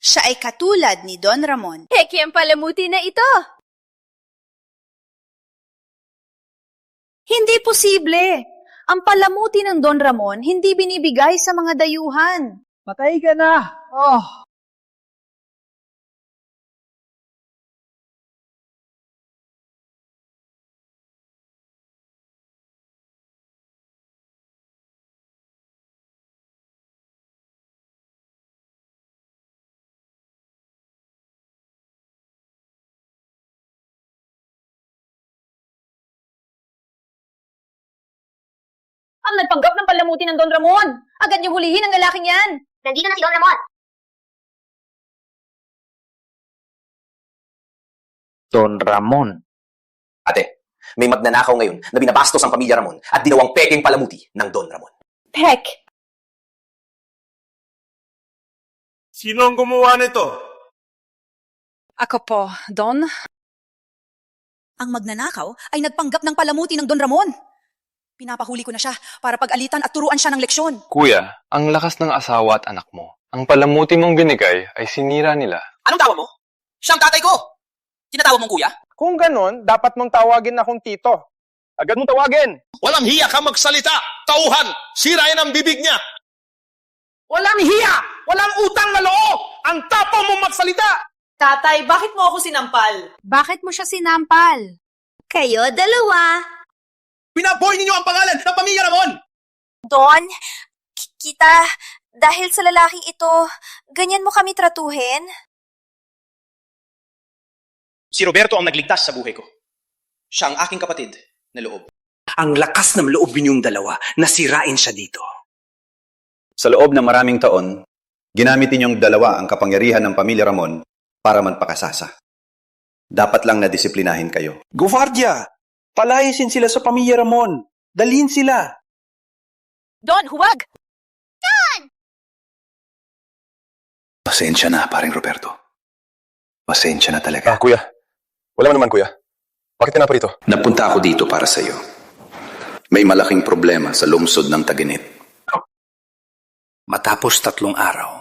Siya ay katulad ni Don Ramon. Heki ang palamuti na ito. Hindi posible. Ang palamuti ng Don Ramon hindi binibigay sa mga dayuhan. Patay ka na. Ang nagpanggap ng palamuti ng Don Ramon. Agad niyo hulihin ang lalaking yan. Nandito na si Don Ramon. Don Ramon. Ate, may magnanakaw ngayon na binabastos ang pamilya Ramon at dinawang peking palamuti ng Don Ramon. Pek! Sino ang gumawa nito? Ako po, Don. Ang magnanakaw ay nagpanggap ng palamuti ng Don Ramon. Pinapahuli ko na siya para pag-alitan at turuan siya ng leksyon. Kuya, ang lakas ng asawa at anak mo. Ang palamuti mong binigay ay sinira nila. Anong tawa mo? Siyang tatay ko! Tinatawag mong kuya? Kung ganon, dapat mong tawagin akong tito. Agad mong tawagin. Walang hiya ka magsalita! Tauhan! Sirain ang bibig niya! Walang hiya! Walang utang na loob! Ang tapang mong magsalita! Tatay, bakit mo ako sinampal? Bakit mo siya sinampal? Kayo dalawa. Binaboy ninyo ang pangalan ng pamilya Ramon! Don, kita, dahil sa lalaking ito, ganyan mo kami tratuhin? Si Roberto ang nagligtas sa buhay ko. Siya ang aking kapatid na loob. Ang lakas ng loob ninyong dalawa na sirain siya dito. Sa loob ng maraming taon, ginamit ninyong dalawa ang kapangyarihan ng pamilya Ramon para magpakasasa. Dapat lang na disiplinahin kayo. Guardia! Palayasin sila sa pamilya Ramon. Dalhin sila. Don, huwag! Pasensya na, paring Roberto. Pasensya na talaga. Kuya. Wala naman, kuya. Bakit ka na pa rito? Napunta ako dito para sa'yo. May malaking problema sa lungsod ng Taginit. Matapos 3 araw,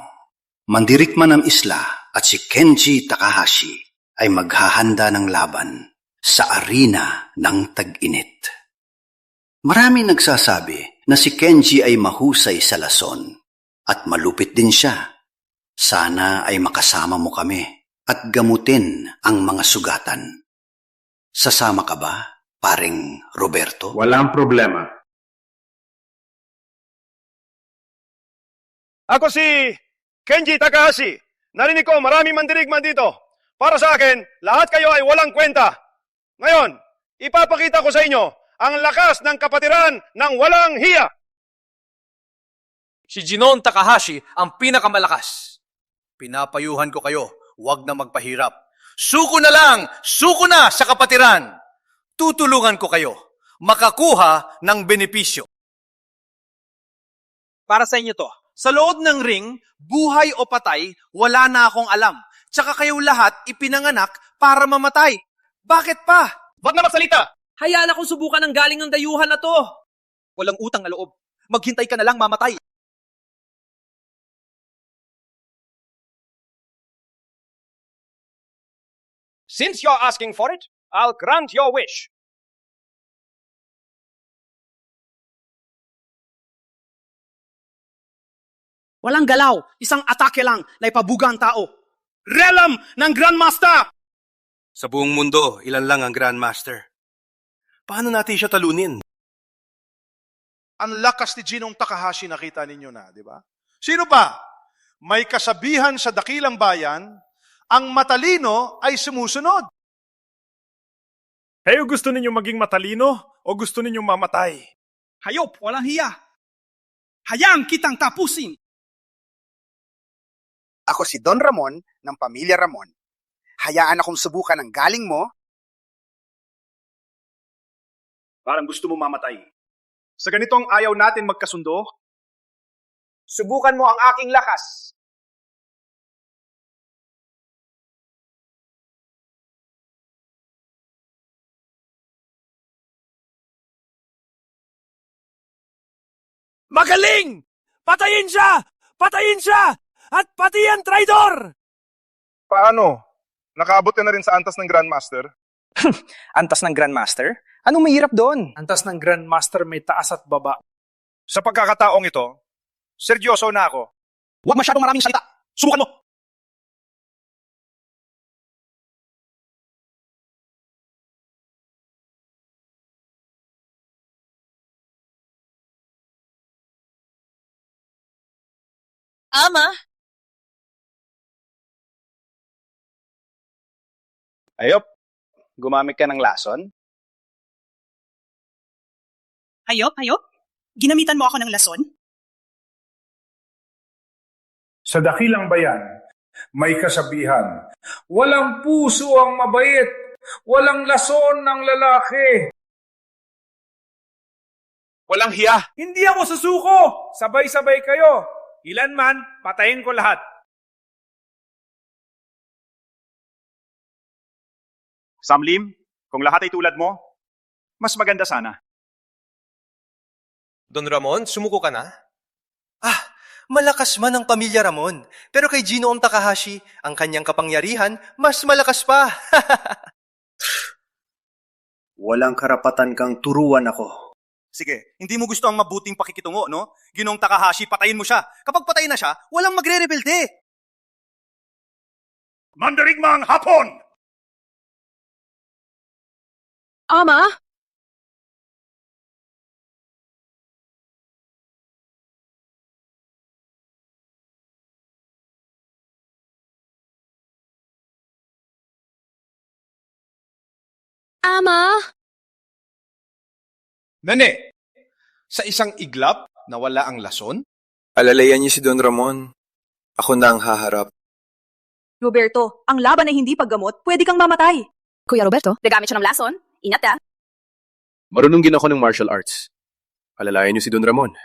mandirigma ng isla at si Kenji Takahashi ay maghahanda ng laban sa arena ng Tag-init. Marami nagsasabi na si Kenji ay mahusay sa lason at malupit din siya. Sana ay makasama mo kami at gamutin ang mga sugatan. Sasama ka ba, paring Roberto? Walang problema. Ako si Kenji Takahashi. Narinig ko maraming mandirigma dito. Para sa akin, lahat kayo ay walang kwenta. Ngayon, ipapakita ko sa inyo ang lakas ng kapatiran ng walang hiya. Si Jinon Takahashi ang pinakamalakas. Pinapayuhan ko kayo, huwag na magpahirap. Suko na lang! Suko na sa kapatiran! Tutulungan ko kayo makakuha ng benepisyo. Para sa inyo to. Sa loob ng ring, buhay o patay, wala na akong alam. Tsaka kayo lahat ipinanganak para mamatay. Bakit pa? Wag na magsalita! Hayaan akong subukan ng galing ng dayuhan na to. Walang utang na loob. Maghintay ka na lang mamatay. Since you're asking for it, I'll grant your wish. Walang galaw, isang atake lang na ipabuga ang tao. Realm ng Grandmaster! Sa buong mundo, ilan lang ang Grandmaster? Paano natin siya talunin? Ang lakas ni Jinong Takahashi nakita ninyo na, di ba? Sino pa? May kasabihan sa dakilang bayan, ang matalino ay sumusunod. Kayo gusto ninyong maging matalino o gusto ninyong mamatay? Hayop, walang hiya. Hayaan kitang tapusin. Ako si Don Ramon ng Pamilya Ramon. Hayaan akong subukan ang galing mo. Parang gusto mo mamatay. Sa ganitong ayaw natin magkasundo, Subukan mo ang aking lakas. Magaling! Patayin siya! Patayin siya! At pati yan, traidor! paano? Nakaabot ka na rin sa antas ng Grandmaster? Antas ng Grandmaster? Anong mahirap doon? Antas ng Grandmaster may taas at baba. Sa pagkakataong ito, seryoso na ako. Huwag masyadong maraming salita. Subukan mo! Ama, Ayop, gumamit ka ng lason? Hayop, hayop? Ginamitan mo ako ng lason? Sa dakilang bayan, may kasabihan, walang puso ang mabait, walang lason ng lalaki. Walang hiya. Hindi ako susuko. Sabay-sabay kayo. Ilan man, patayin ko lahat. Samlim, kung lahat ay tulad mo, mas maganda sana. Don Ramon, sumuko ka na? Malakas man ang Pamilya Ramon, pero kay Ginoong Takahashi, ang kanyang kapangyarihan, mas malakas pa. Walang karapatan kang turuan ako. Sige, hindi mo gusto ang mabuting pakikitungo, no? Ginong Takahashi, patayin mo siya. Kapag patay na siya, walang magre-rebelde. Mandarigmang hapon! Ama? Ama? Nene, sa isang iglap na wala ang lason? Alalayan niyo si Don Ramon. Ako na ang haharap. Roberto, ang laban ay hindi paggamot, pwede kang mamatay. Kuya Roberto, nagamit siya ng lason. Ingat ah. Marunong din ako ng martial arts. Alalayan niyo si Don Ramon.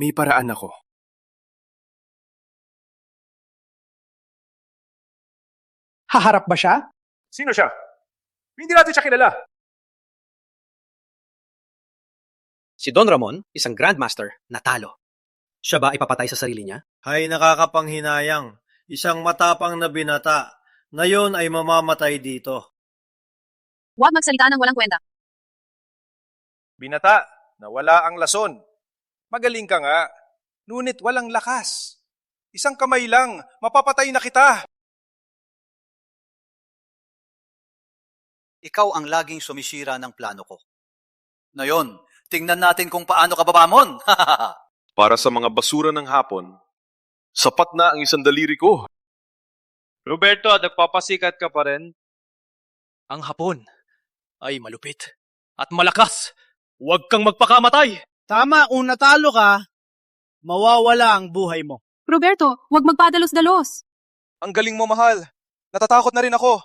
May paraan ako. Haharap ba siya? Sino siya? Hindi natin siya kilala. Si Don Ramon, isang Grandmaster, natalo. Siya ba ipapatay sa sarili niya? Hay nakakapanghinayang, isang matapang na binata, ngayon ay mamamatay dito. Huwag magsalita ng walang kwenta. Binata na wala ang lason. Magaling ka nga, ngunit walang lakas. Isang kamay lang, mapapatay na kita. Ikaw ang laging sumisira ng plano ko. Ngayon, tingnan natin kung paano ka babamon. Para sa mga basura ng hapon, sapat na ang isang daliri ko. Roberto, nagpapasikat ka pa rin? Ang hapon ay malupit at malakas. Huwag kang magpakamatay. Tama, kung natalo ka, mawawala ang buhay mo. Roberto, huwag magpadalos-dalos. Ang galing mo, mahal. Natatakot na rin ako.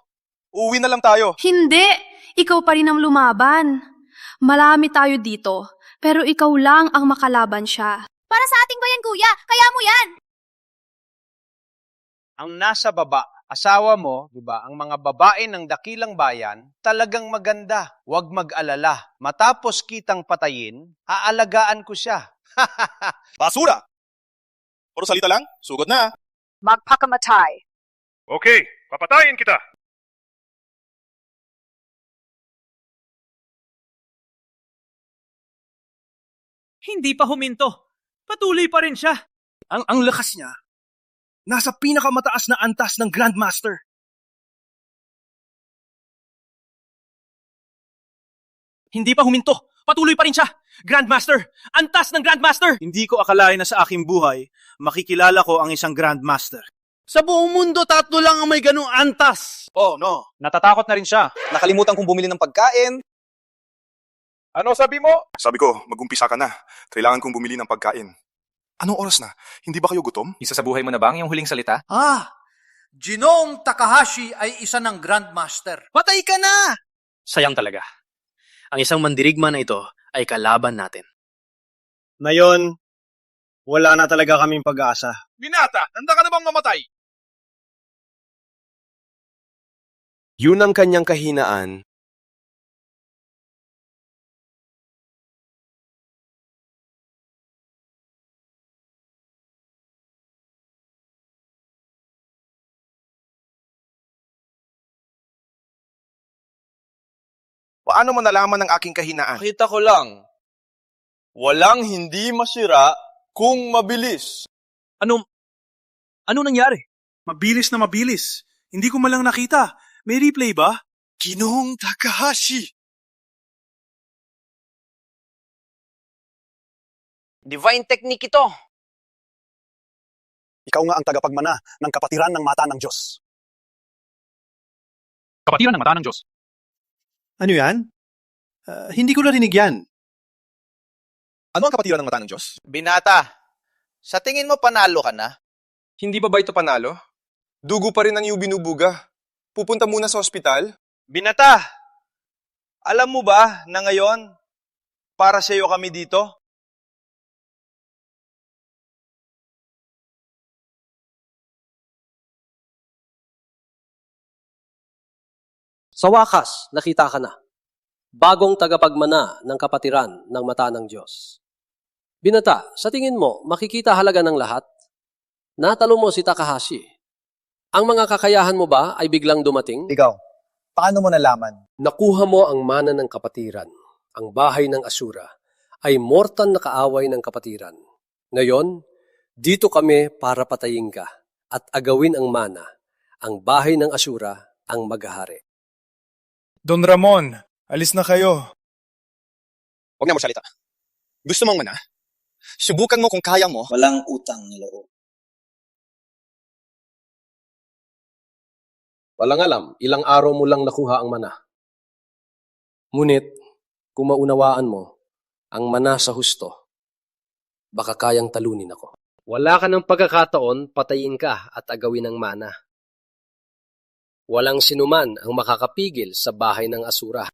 Uuwi na lang tayo. Hindi! Ikaw pa rin ang lumaban. Marami tayo dito, pero ikaw lang ang makalaban siya. Para sa ating bayan, kuya. Kaya mo yan. Ang nasa baba, asawa mo, di ba, ang mga babae ng dakilang bayan, talagang maganda. Huwag mag-alala. Matapos kitang patayin, aalagaan ko siya. Basura! Puro salita lang? Sugod na. Magpakamatay. Okay, papatayin kita. Hindi pa huminto. Patuloy pa rin siya. Ang lakas niya, nasa pinakamataas na antas ng Grandmaster. Hindi pa huminto. Patuloy pa rin siya. Grandmaster! Antas ng Grandmaster! Hindi ko akalain na sa aking buhay, makikilala ko ang isang Grandmaster. Sa buong mundo, 3 lang ang may ganung antas. Oh, no. Natatakot na rin siya. Nakalimutan kong bumili ng pagkain. Ano sabi mo? Sabi ko, mag-umpisa ka na. Kailangan kong bumili ng pagkain. Anong oras na? Hindi ba kayo gutom? Isa sa buhay mo na bang yung huling salita? Ginoong Takahashi ay isa ng Grandmaster. Patay ka na! Sayang talaga. Ang isang mandirigma na ito ay kalaban natin. Ngayon, wala na talaga kaming pag-asa. Binata, handa ka na bang mamatay? Yun ang kanyang kahinaan. Paano mo nalaman ang aking kahinaan? Kita ko lang. Walang hindi masira kung mabilis. Ano nangyari? Mabilis na mabilis. Hindi ko malang nakita. May replay ba? Ginoong Takahashi! Divine technique ito. Ikaw nga ang tagapagmana ng kapatiran ng mata ng Diyos. Kapatiran ng mata ng Diyos. Ano yan? Hindi ko narinig yan. Ano ang kapatiran ng mata ng Diyos? Binata, sa tingin mo panalo ka na? Hindi ba ito panalo? Dugo pa rin ang iyong binubuga. Pupunta muna sa ospital? Binata, alam mo ba na ngayon, para sa iyo kami dito? Sa wakas, nakita ka na. Bagong tagapagmana ng kapatiran ng mata ng Diyos. Binata, sa tingin mo, makikita halaga ng lahat? Natalo mo si Takahashi. Ang mga kakayahan mo ba ay biglang dumating? Ikaw, paano mo nalaman? Nakuha mo ang mana ng kapatiran. Ang bahay ng Asura ay mortal na kaaway ng kapatiran. Ngayon, dito kami para patayin ka at agawin ang mana. Ang bahay ng Asura ang maghahari. Don Ramon, alis na kayo. Huwag na mo salita. Gusto mong mana? Subukan mo kung kaya mo. Walang utang ni loob. Walang alam, ilang araw mo lang nakuha ang mana. Ngunit, kung maunawaan mo, ang mana sa husto, baka kayang talunin ako. Wala ka ng pagkakataon, patayin ka at agawin ang mana. Walang sinuman ang makakapigil sa bahay ng Asura.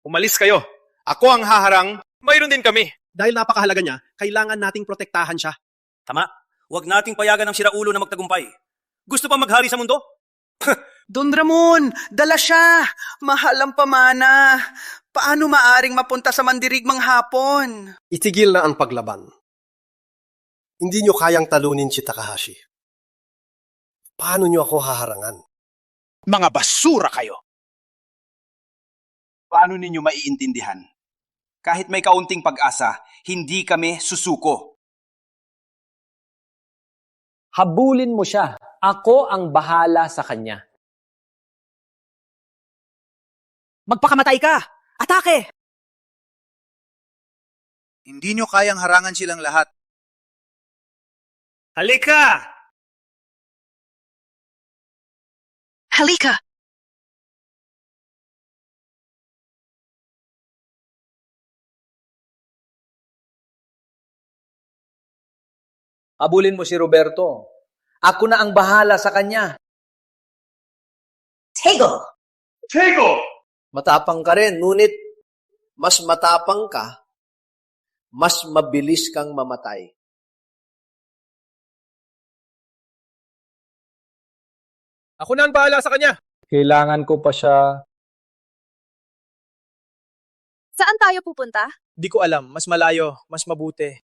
Umalis kayo. Ako ang haharang. Mayroon din kami. Dahil napakahalaga niya, kailangan nating protektahan siya. Tama. Huwag nating payagan ng siraulo na magtagumpay. Gusto pa maghari sa mundo? Don Ramon, dala siya. Mahal ang pamana. Paano maaring mapunta sa mandirigmang hapon? Itigil na ang paglaban. Hindi nyo kayang talunin si Takahashi. Paano nyo ako haharangan? Mga basura kayo! Paano ninyo maiintindihan? Kahit may kaunting pag-asa, hindi kami susuko. Habulin mo siya. Ako ang bahala sa kanya. Magpakamatay ka! Atake! Hindi nyo kayang harangan silang lahat. Halika! Halika! Habulin mo si Roberto. Ako na ang bahala sa kanya. Tego! Matapang ka rin, ngunit mas matapang ka, mas mabilis kang mamatay. Ako na ang bahala sa kanya. Kailangan ko pa siya. Saan tayo pupunta? Di ko alam, mas malayo, mas mabuti.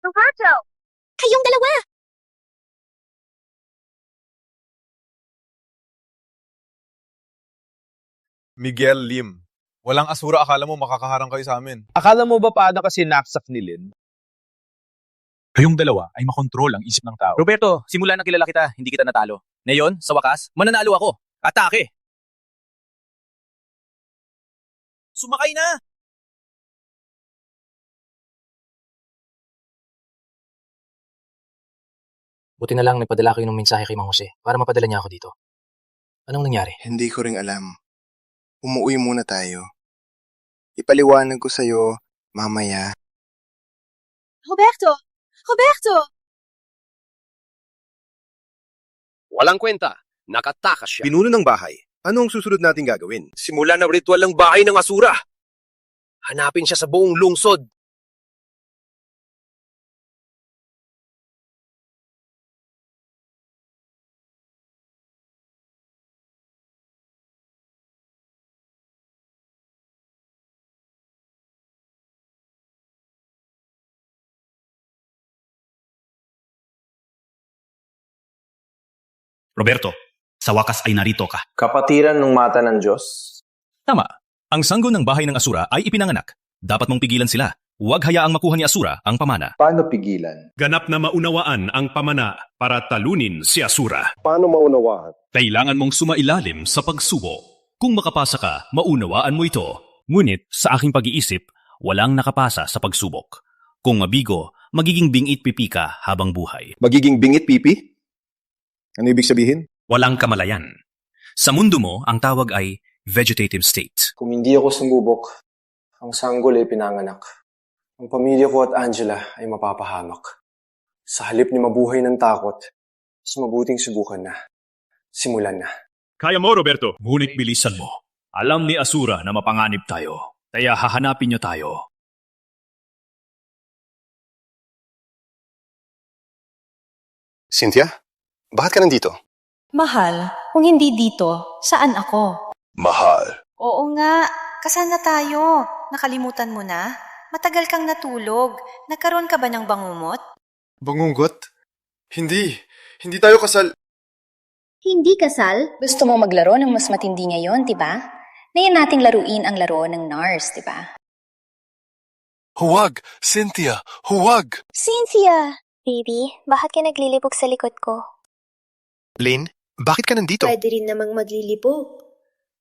Roberto! Kayong dalawa! Miguel Lim. Walang asura, akala mo makakaharang kayo sa amin. Akala mo ba paano kasi naksak ni Lin? Kayong dalawa ay makontrol ang isip ng tao. Roberto, simula na kilala kita, hindi kita natalo. Ngayon, sa wakas, mananalo ako. Atake! Sumakay na! Buti na lang nagpadala kayo ng mensahe kay Mang Jose para mapadala niya ako dito. Anong nangyari? Hindi ko ring alam. Umuwi muna tayo. Ipaliwanag ko sa'yo mamaya. Roberto! Roberto! Walang kwenta. Nakatakas siya. Pinuno ng bahay. Ano ang susunod nating gagawin? Simula ng ritual ng bahay ng asura. Hanapin siya sa buong lungsod. Roberto, sa wakas ay narito ka. Kapatiran ng mata ng Diyos. Tama. Ang sanggol ng bahay ng Asura ay ipinanganak. Dapat mong pigilan sila. Huwag hayaang makuha ni Asura ang pamana. Paano pigilan? Ganap na maunawaan ang pamana para talunin si Asura. Paano maunawaan? Kailangan mong sumailalim sa pagsubo. Kung makapasa ka, maunawaan mo ito. Ngunit sa aking pag-iisip, walang nakapasa sa pagsubok. Kung mabigo, magiging bingit pipi ka habang buhay. Magiging bingit pipi? Ano ibig sabihin? Walang kamalayan. Sa mundo mo, ang tawag ay vegetative state. Kung hindi ako sumubok, ang sanggol ay pinanganak. Ang pamilya ko at Angela ay mapapahamak. Sa halip ni mabuhay ng takot, mas mabuting subukan na. Simulan na. Kaya mo, Roberto. Ngunit bilisan mo. Alam ni Asura na mapanganib tayo. Kaya hahanapin niya tayo. Cynthia? Bakit ka nandito? Mahal, kung hindi dito, saan ako? Mahal. Oo nga, kasana tayo. Nakalimutan mo na? Matagal kang natulog. Nagkaroon ka ba ng bangumot? Bangungot? Hindi. Hindi tayo kasal. Hindi kasal? Gusto mo maglaro ng mas matindi ngayon, diba? Ngayon nating laruin ang laro ng NARS, diba? Huwag! Cynthia! Huwag! Cynthia! Baby, bakit ka naglilibog sa likod ko? Lynn, bakit ka nandito? Pwede rin namang maglilibog.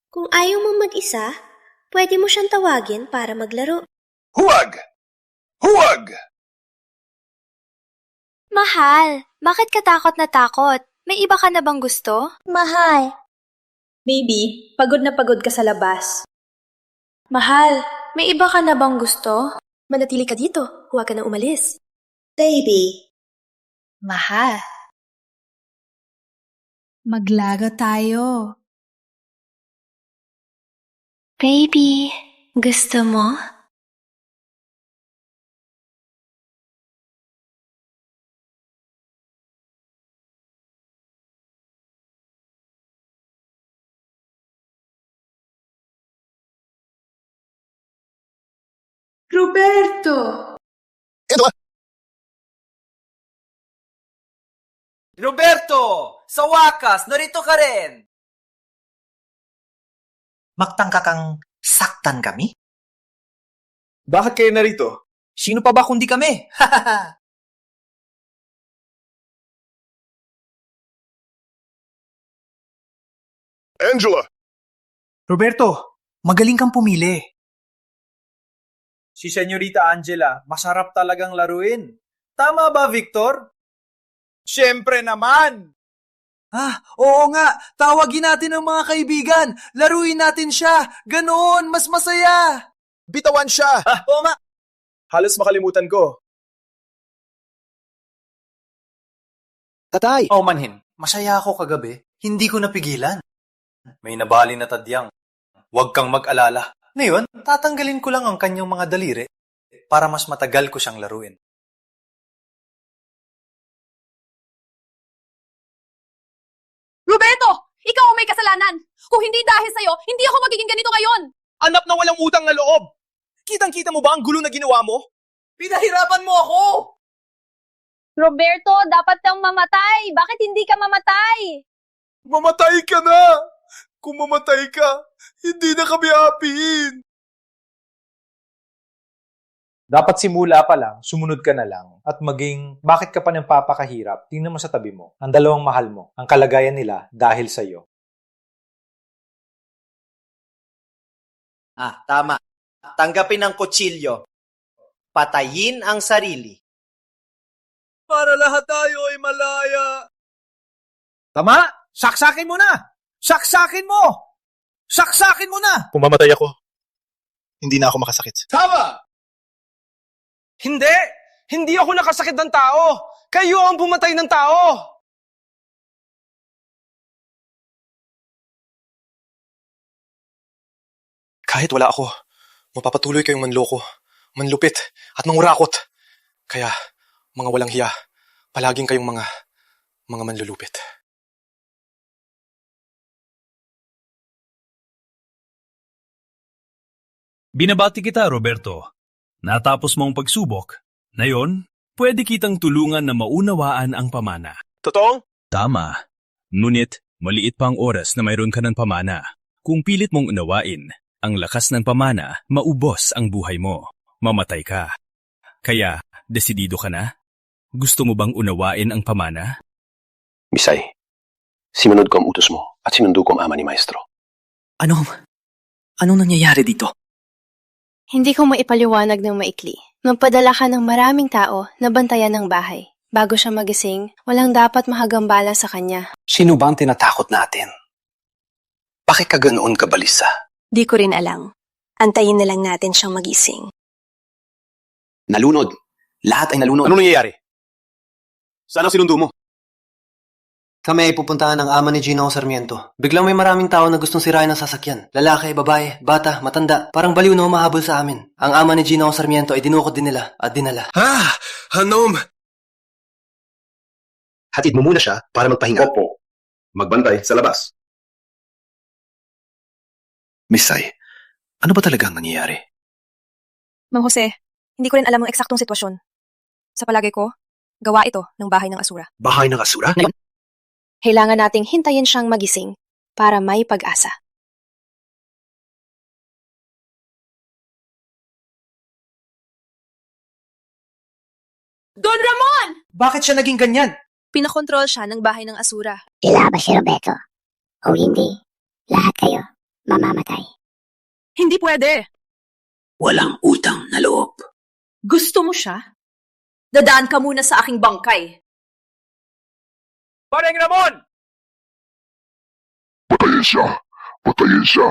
Kung ayaw mong mag-isa, pwede mo siyang tawagin para maglaro. Huwag! Huwag! Mahal, bakit ka takot na takot? May iba ka na bang gusto? Mahal. Baby, pagod na pagod ka sa labas. Mahal, may iba ka na bang gusto? Manatili ka dito. Huwag ka na umalis. Baby. Mahal. Maglaga tayo. Baby, gusto mo? Roberto! Roberto! Sa wakas, narito ka rin! Magtangka kang saktan kami? Bakit kayo narito? Sino pa ba kundi kami? Angela! Roberto, magaling kang pumili. Si Senyorita Angela, masarap talagang laruin. Tama ba, Victor? Siyempre naman! Oo nga. Tawagin natin ang mga kaibigan. Laruin natin siya. Ganoon, mas masaya. Bitawan siya! Oo nga. Halos makalimutan ko. Tatay! Oh, manhin. Masaya ako kagabi. Hindi ko napigilan. May nabali na tadyang. Huwag kang mag-alala. Ngayon, tatanggalin ko lang ang kanyang mga daliri para mas matagal ko siyang laruin. Roberto! Ikaw ang may kasalanan! Kung hindi dahil sa'yo, hindi ako magiging ganito ngayon! Anak na walang utang na loob! Kitang-kita mo ba ang gulo na ginawa mo? Pinahirapan mo ako! Roberto, dapat kang mamatay. Bakit hindi ka mamatay? Mamatay ka na! Kung mamatay ka, hindi na kami happyin. Dapat simula pa lang, sumunod ka na lang, at maging bakit ka pa nang papakahirap, tingnan mo sa tabi mo, ang dalawang mahal mo, ang kalagayan nila dahil sa iyo. Tama. Tanggapin ang kutsilyo. Patayin ang sarili. Para lahat tayo ay malaya. Tama! Saksakin mo na! Saksakin mo! Saksakin mo na! Kung mamatay ako, hindi na ako makasakit. Tama! Hindi! Hindi ako nakasakit ng tao! Kayo ang pumatay ng tao! Kahit wala ako, mapapatuloy kayong manloko, manlupit, at mangurakot. Kaya, mga walang hiya, palaging kayong mga manlulupit. Binabati kita, Roberto. Natapos mo ang pagsubok. Ngayon, pwede kitang tulungan na maunawaan ang pamana. Totoo? Tama. Ngunit, maliit pa ang oras na mayroon ka ng pamana. Kung pilit mong unawain, ang lakas ng pamana, maubos ang buhay mo. Mamatay ka. Kaya, desidido ka na? Gusto mo bang unawain ang pamana? Misay, sinunod ko ang utos mo at sinundo ko ang ama ni Maestro. Anong nangyayari dito? Hindi ko maipaliwanag ng maikli. Magpadala ka ng maraming tao na bantayan ng bahay. Bago siya magising, walang dapat mahagambala sa kanya. Sino ba ang tinatakot natin? Bakit ka ganoon kabalisa? Di ko rin alam. Antayin na lang natin siyang magising. Nalunod. Lahat ay nalunod. Anong nangyayari? Saan ang sinundo mo? Kami ay pupuntahan ng ama ni Ginoong Sarmiento. Biglang may maraming tao na gustong sirain ang sasakyan. Lalaki, babae, bata, matanda. Parang baliw na humahabol sa amin. Ang ama ni Ginoong Sarmiento ay dinukot din nila at dinala. Hanom! Hatid mo muna siya para magpahinga. Opo. Magbantay sa labas. Misay, ano ba talagang nangyayari? Mang Jose, hindi ko rin alam ang eksaktong sitwasyon. Sa palagay ko, gawa ito ng bahay ng asura. Bahay ng asura? Kailangan nating hintayin siyang magising para may pag-asa. Don Ramon! Bakit siya naging ganyan? Pinakontrol siya ng bahay ng asura. Ilabas si Roberto. O hindi, lahat kayo mamamatay. Hindi pwede. Walang utang na loob. Gusto mo siya? Dadaan ka muna sa aking bangkay. Pareng Ramon! Patayin siya! Patayin siya!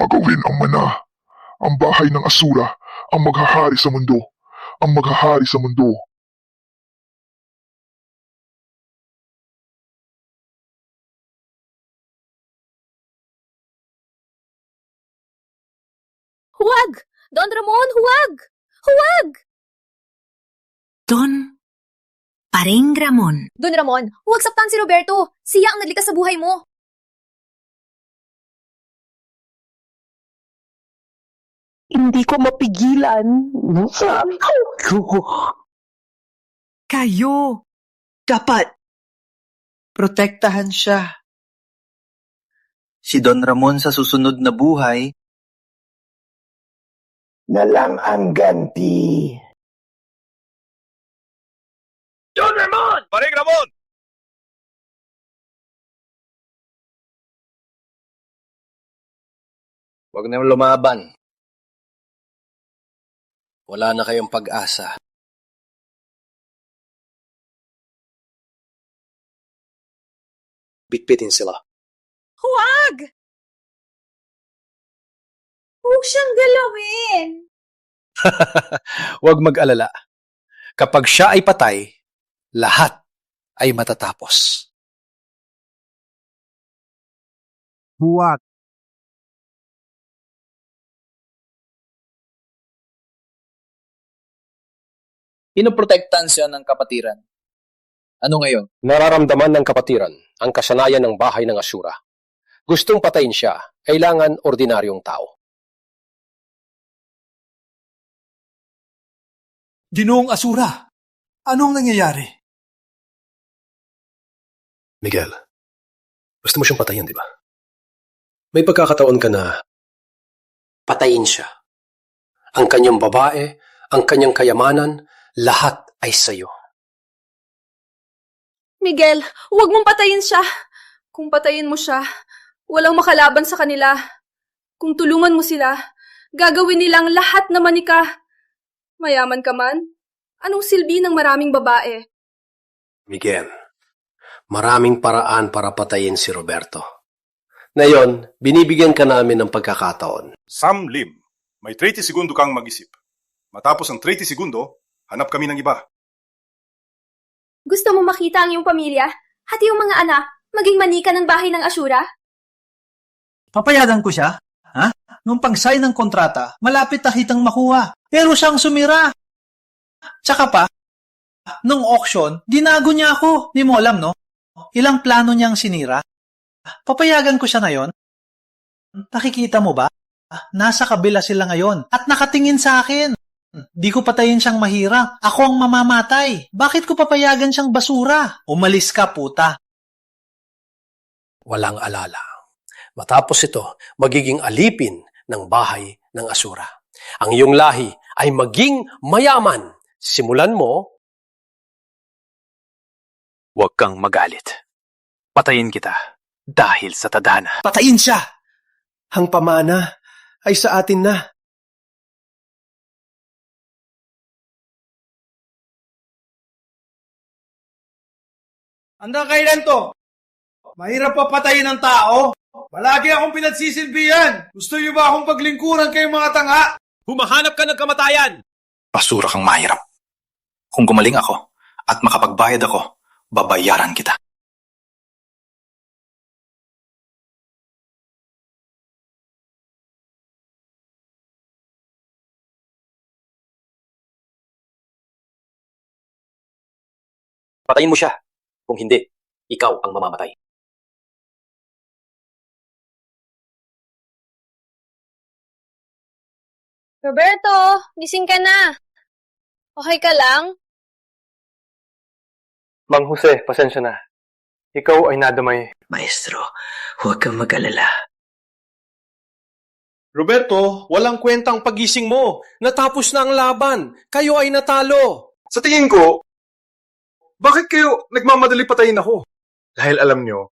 Agawin ang mana. Ang bahay ng asura ang maghahari sa mundo. Ang maghahari sa mundo. Huwag! Don Ramon, huwag! Huwag! Pareng Ramon. Don Ramon, huwag saktan si Roberto. Siya ang nagligtas sa buhay mo. Hindi ko mapigilan. Sabi ko. Kayo! Dapat! Protektahan siya. Si Don Ramon sa susunod na buhay Na lang ang ganti. Don Ramon! Pareng Ramon! Huwag na lumaban. Wala na kayong pag-asa. Pitpitin sila. Huwag! Huwag siyang galawin. Huwag mag-alala. Kapag siya ay patay, lahat ay matatapos. Huwag. Pinoprotektahan siya ng kapatiran. Ano ngayon? Nararamdaman ng kapatiran ang kasanayan ng bahay ng Asura. Gustong patayin siya, kailangan ordinaryong tao. Ginoong Asura, anong nangyayari? Miguel, gusto mo siyang patayin, di ba? May pagkakataon ka na patayin siya. Ang kanyang babae, ang kanyang kayamanan, lahat ay sayo. Miguel, huwag mong patayin siya. Kung patayin mo siya, walang makalaban sa kanila. Kung tulungan mo sila, gagawin nilang lahat na manika. Mayaman ka man, anong silbi ng maraming babae? Miguel, maraming paraan para patayin si Roberto. Ngayon, binibigyan ka namin ng pagkakataon. Sam Lim, may 30 segundo kang mag-isip. Matapos ang 30 segundo, hanap kami ng iba. Gusto mo makita ang iyong pamilya? Hati yung mga anak, maging manika ng bahay ng Asura? Papayagan ko siya? Ha? Nung pag-sign ng kontrata, malapit na kitang makuha. Pero siyang sumira. Tsaka pa, nung auction, dinago niya ako. Di mo alam, no? Ilang plano niyang sinira. Papayagan ko siya ngayon. Nakikita mo ba? Nasa kabila sila ngayon at nakatingin sa akin. Di ko patayin siyang mahirap. Ako ang mamamatay. Bakit ko papayagan siyang basura? Umalis ka, puta. Walang alala. Matapos ito, magiging alipin ng bahay ng Asura. Ang iyong lahi ay maging mayaman. Simulan mo. Huwag kang magalit. Patayin kita dahil sa tadhana. Patayin siya! Ang pamana ay sa atin na. Hanggang kailan to? Mahirap pa patayin ng tao? Palagi akong pinagsisilbihan. Gusto niyo ba akong paglingkuran kayong mga tanga? Humahanap ka ng kamatayan! Basura kang mahirap. Kung gumaling ako at makapagbayad ako, babayaran kita. Patayin mo siya. Kung hindi, ikaw ang mamamatay. Roberto, gising ka na. Okay ka lang? Mang Jose, pasensya na. Ikaw ay nadamay. Maestro, huwag kang mag-alala. Roberto, walang kwentang pagising mo. Natapos na ang laban. Kayo ay natalo. Sa tingin ko, bakit kayo nagmamadali patayin ako? Dahil alam nyo,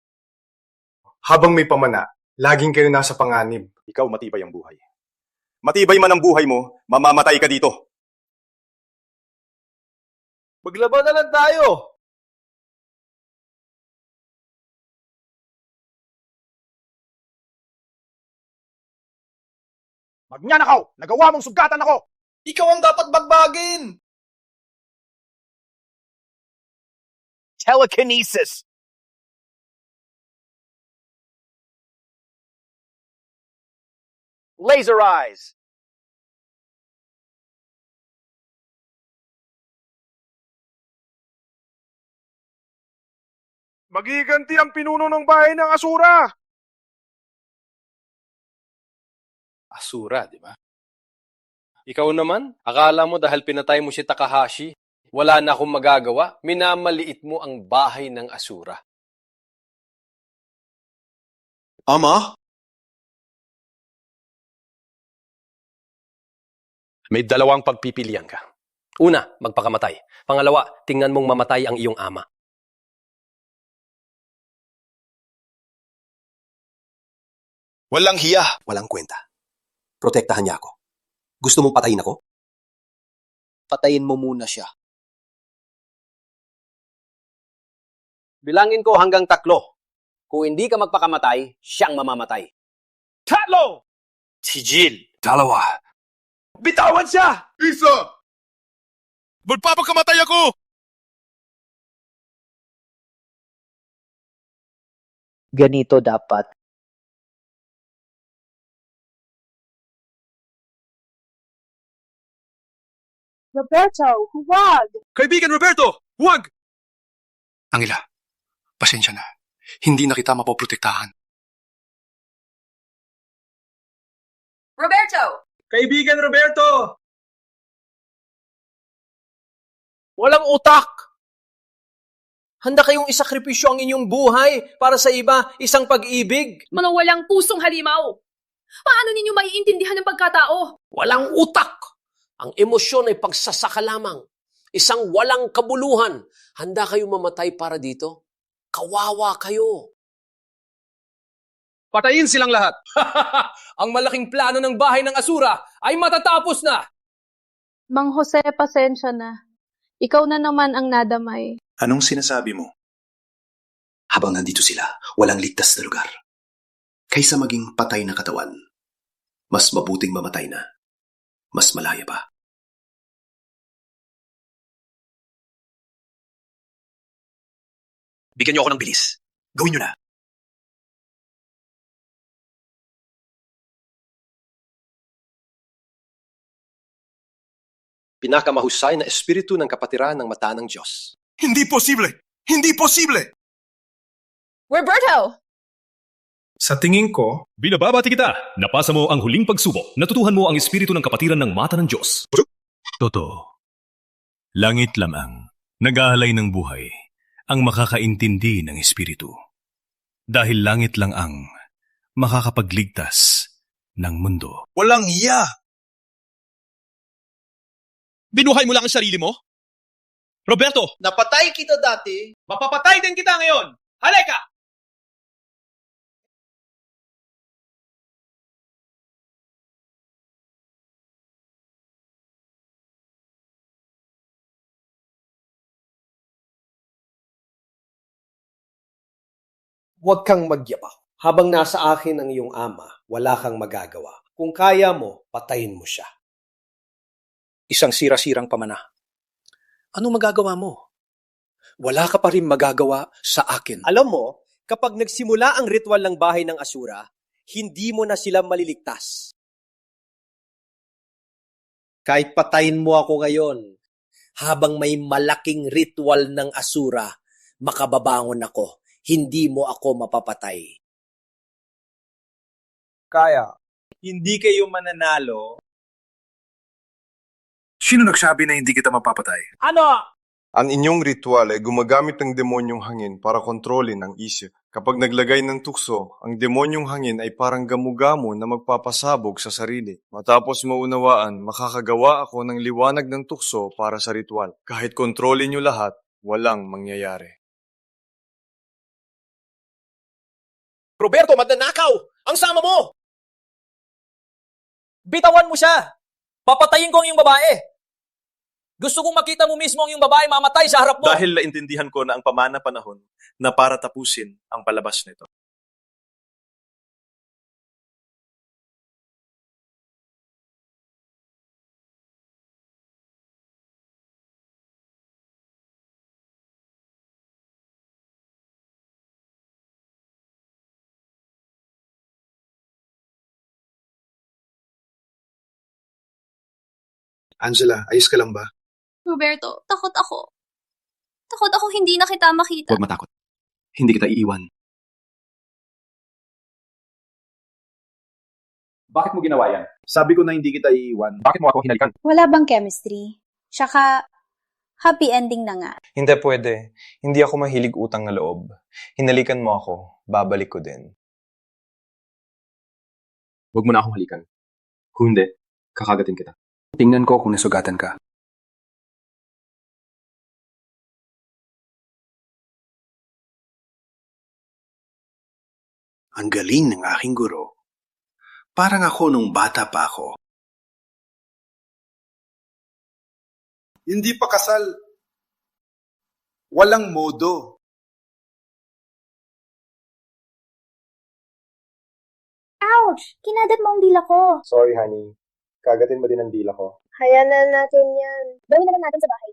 habang may pamana, laging kayo nasa panganib. Ikaw matibay ang buhay. Matibay man ang buhay mo, mamamatay ka dito. Maglaban na lang tayo! Magnyanakaw! Nagawa mong sugatan ako! Ikaw ang dapat bagbagin! Telekinesis! Laser eyes! Magiganti ang pinuno ng bahay ng Asura! Asura, di ba? Ikaw naman, akala mo dahil pinatay mo si Takahashi, wala na akong magagawa, minamaliit mo ang bahay ng Asura. Ama? May dalawang pagpipilian ka. Una, magpakamatay. Pangalawa, tingnan mong mamatay ang iyong ama. Walang hiya. Walang kwenta. Protektahan niya ako. Gusto mong patayin ako? Patayin mo muna siya. Bilangin ko hanggang 3. Kung hindi ka magpakamatay, siyang mamamatay. Tatlo! Si Jill. Dalawa. Bitawan siya! Isa! Magpapakamatay ako! Ganito dapat. Roberto, huwag! Kaibigan Roberto, huwag! Angela, pasensya na. Hindi na kita mapoprotektahan. Roberto! Kaibigan Roberto! Walang utak! Handa kayong isakripisyo ang inyong buhay para sa iba, isang pag-ibig. Mga walang pusong halimaw! Paano ninyo maiintindihan ang pagkatao? Walang utak! Ang emosyon ay pagsasaka lamang. Isang walang kabuluhan. Handa kayo mamatay para dito? Kawawa kayo. Patayin silang lahat. Ang malaking plano ng bahay ng Asura ay matatapos na! Mang Jose, pasensya na. Ikaw na naman ang nadamay. Anong sinasabi mo? Habang nandito sila, walang ligtas na lugar. Kaysa maging patay na katawan, mas mabuting mamatay na. Mas malaya pa. Bigyan niyo ako ng bilis. Gawin niyo na. Pinakamahusay na espiritu ng kapatiran ng mata ng Diyos. Hindi posible! Hindi posible! Roberto! Sa tingin ko, Binababati kita! Napasa mo ang huling pagsubok. Natutuhan mo ang espiritu ng kapatiran ng mata ng Diyos. Totoo. Langit lamang, nag-aalay ng buhay, ang makakaintindi ng espiritu. Dahil langit lang ang makakapagligtas ng mundo. walang hiya! Binuhay mo lang ang sarili mo? Roberto! Napatay kita dati. Mapapatay din kita ngayon! Halika! Huwag kang magyabang. Habang nasa akin ang iyong ama, wala kang magagawa. Kung kaya mo, patayin mo siya. Isang sira-sirang pamana. Ano magagawa mo? Wala ka pa rin magagawa sa akin. Alam mo, kapag nagsimula ang ritual ng bahay ng Asura, hindi mo na sila maliligtas. Kahit patayin mo ako ngayon, habang may malaking ritual ng Asura, makababangon ako. Hindi mo ako mapapatay. Kaya, hindi kayo mananalo. Sino nagsabi na hindi kita mapapatay? Ano? Ang inyong ritual ay gumagamit ng demonyong hangin para kontrolin ang isip. Kapag naglagay ng tukso, ang demonyong hangin ay parang gamugamo na magpapasabog sa sarili. Matapos maunawaan, makakagawa ako ng liwanag ng tukso para sa ritual. Kahit kontrolin nyo lahat, walang mangyayari. Roberto, magnanakaw! Ang sama mo! Bitawan mo siya! Papatayin ko ang iyong babae! Gusto kong makita mo mismo ang iyong babae mamatay sa harap mo! Dahil naintindihan ko na ang pamana panahon na para tapusin ang palabas nito. Angela, ayos ka lang ba? Roberto, takot ako. Takot ako hindi na kita makita. Huwag matakot. Hindi kita iiwan. Bakit mo ginawa yan? Sabi ko na hindi kita iiwan. Bakit mo ako hinalikan? Wala bang chemistry? Tsaka, happy ending na nga. Hindi pwede. Hindi ako mahilig utang na loob. Hinalikan mo ako, babalik ko din. Huwag mo na akong halikan. Kung hindi, kakagatin kita. Tingnan ko kung nasugatan ka. Ang galing ng aking guro. Parang ako nung bata pa ako. Hindi pa kasal. Walang modo. Ouch! Kinagat mo ang dila ko. Sorry, honey. Kagatin mo din ang dila ko. Hayaan na natin yan. Gawin na lang natin sa bahay.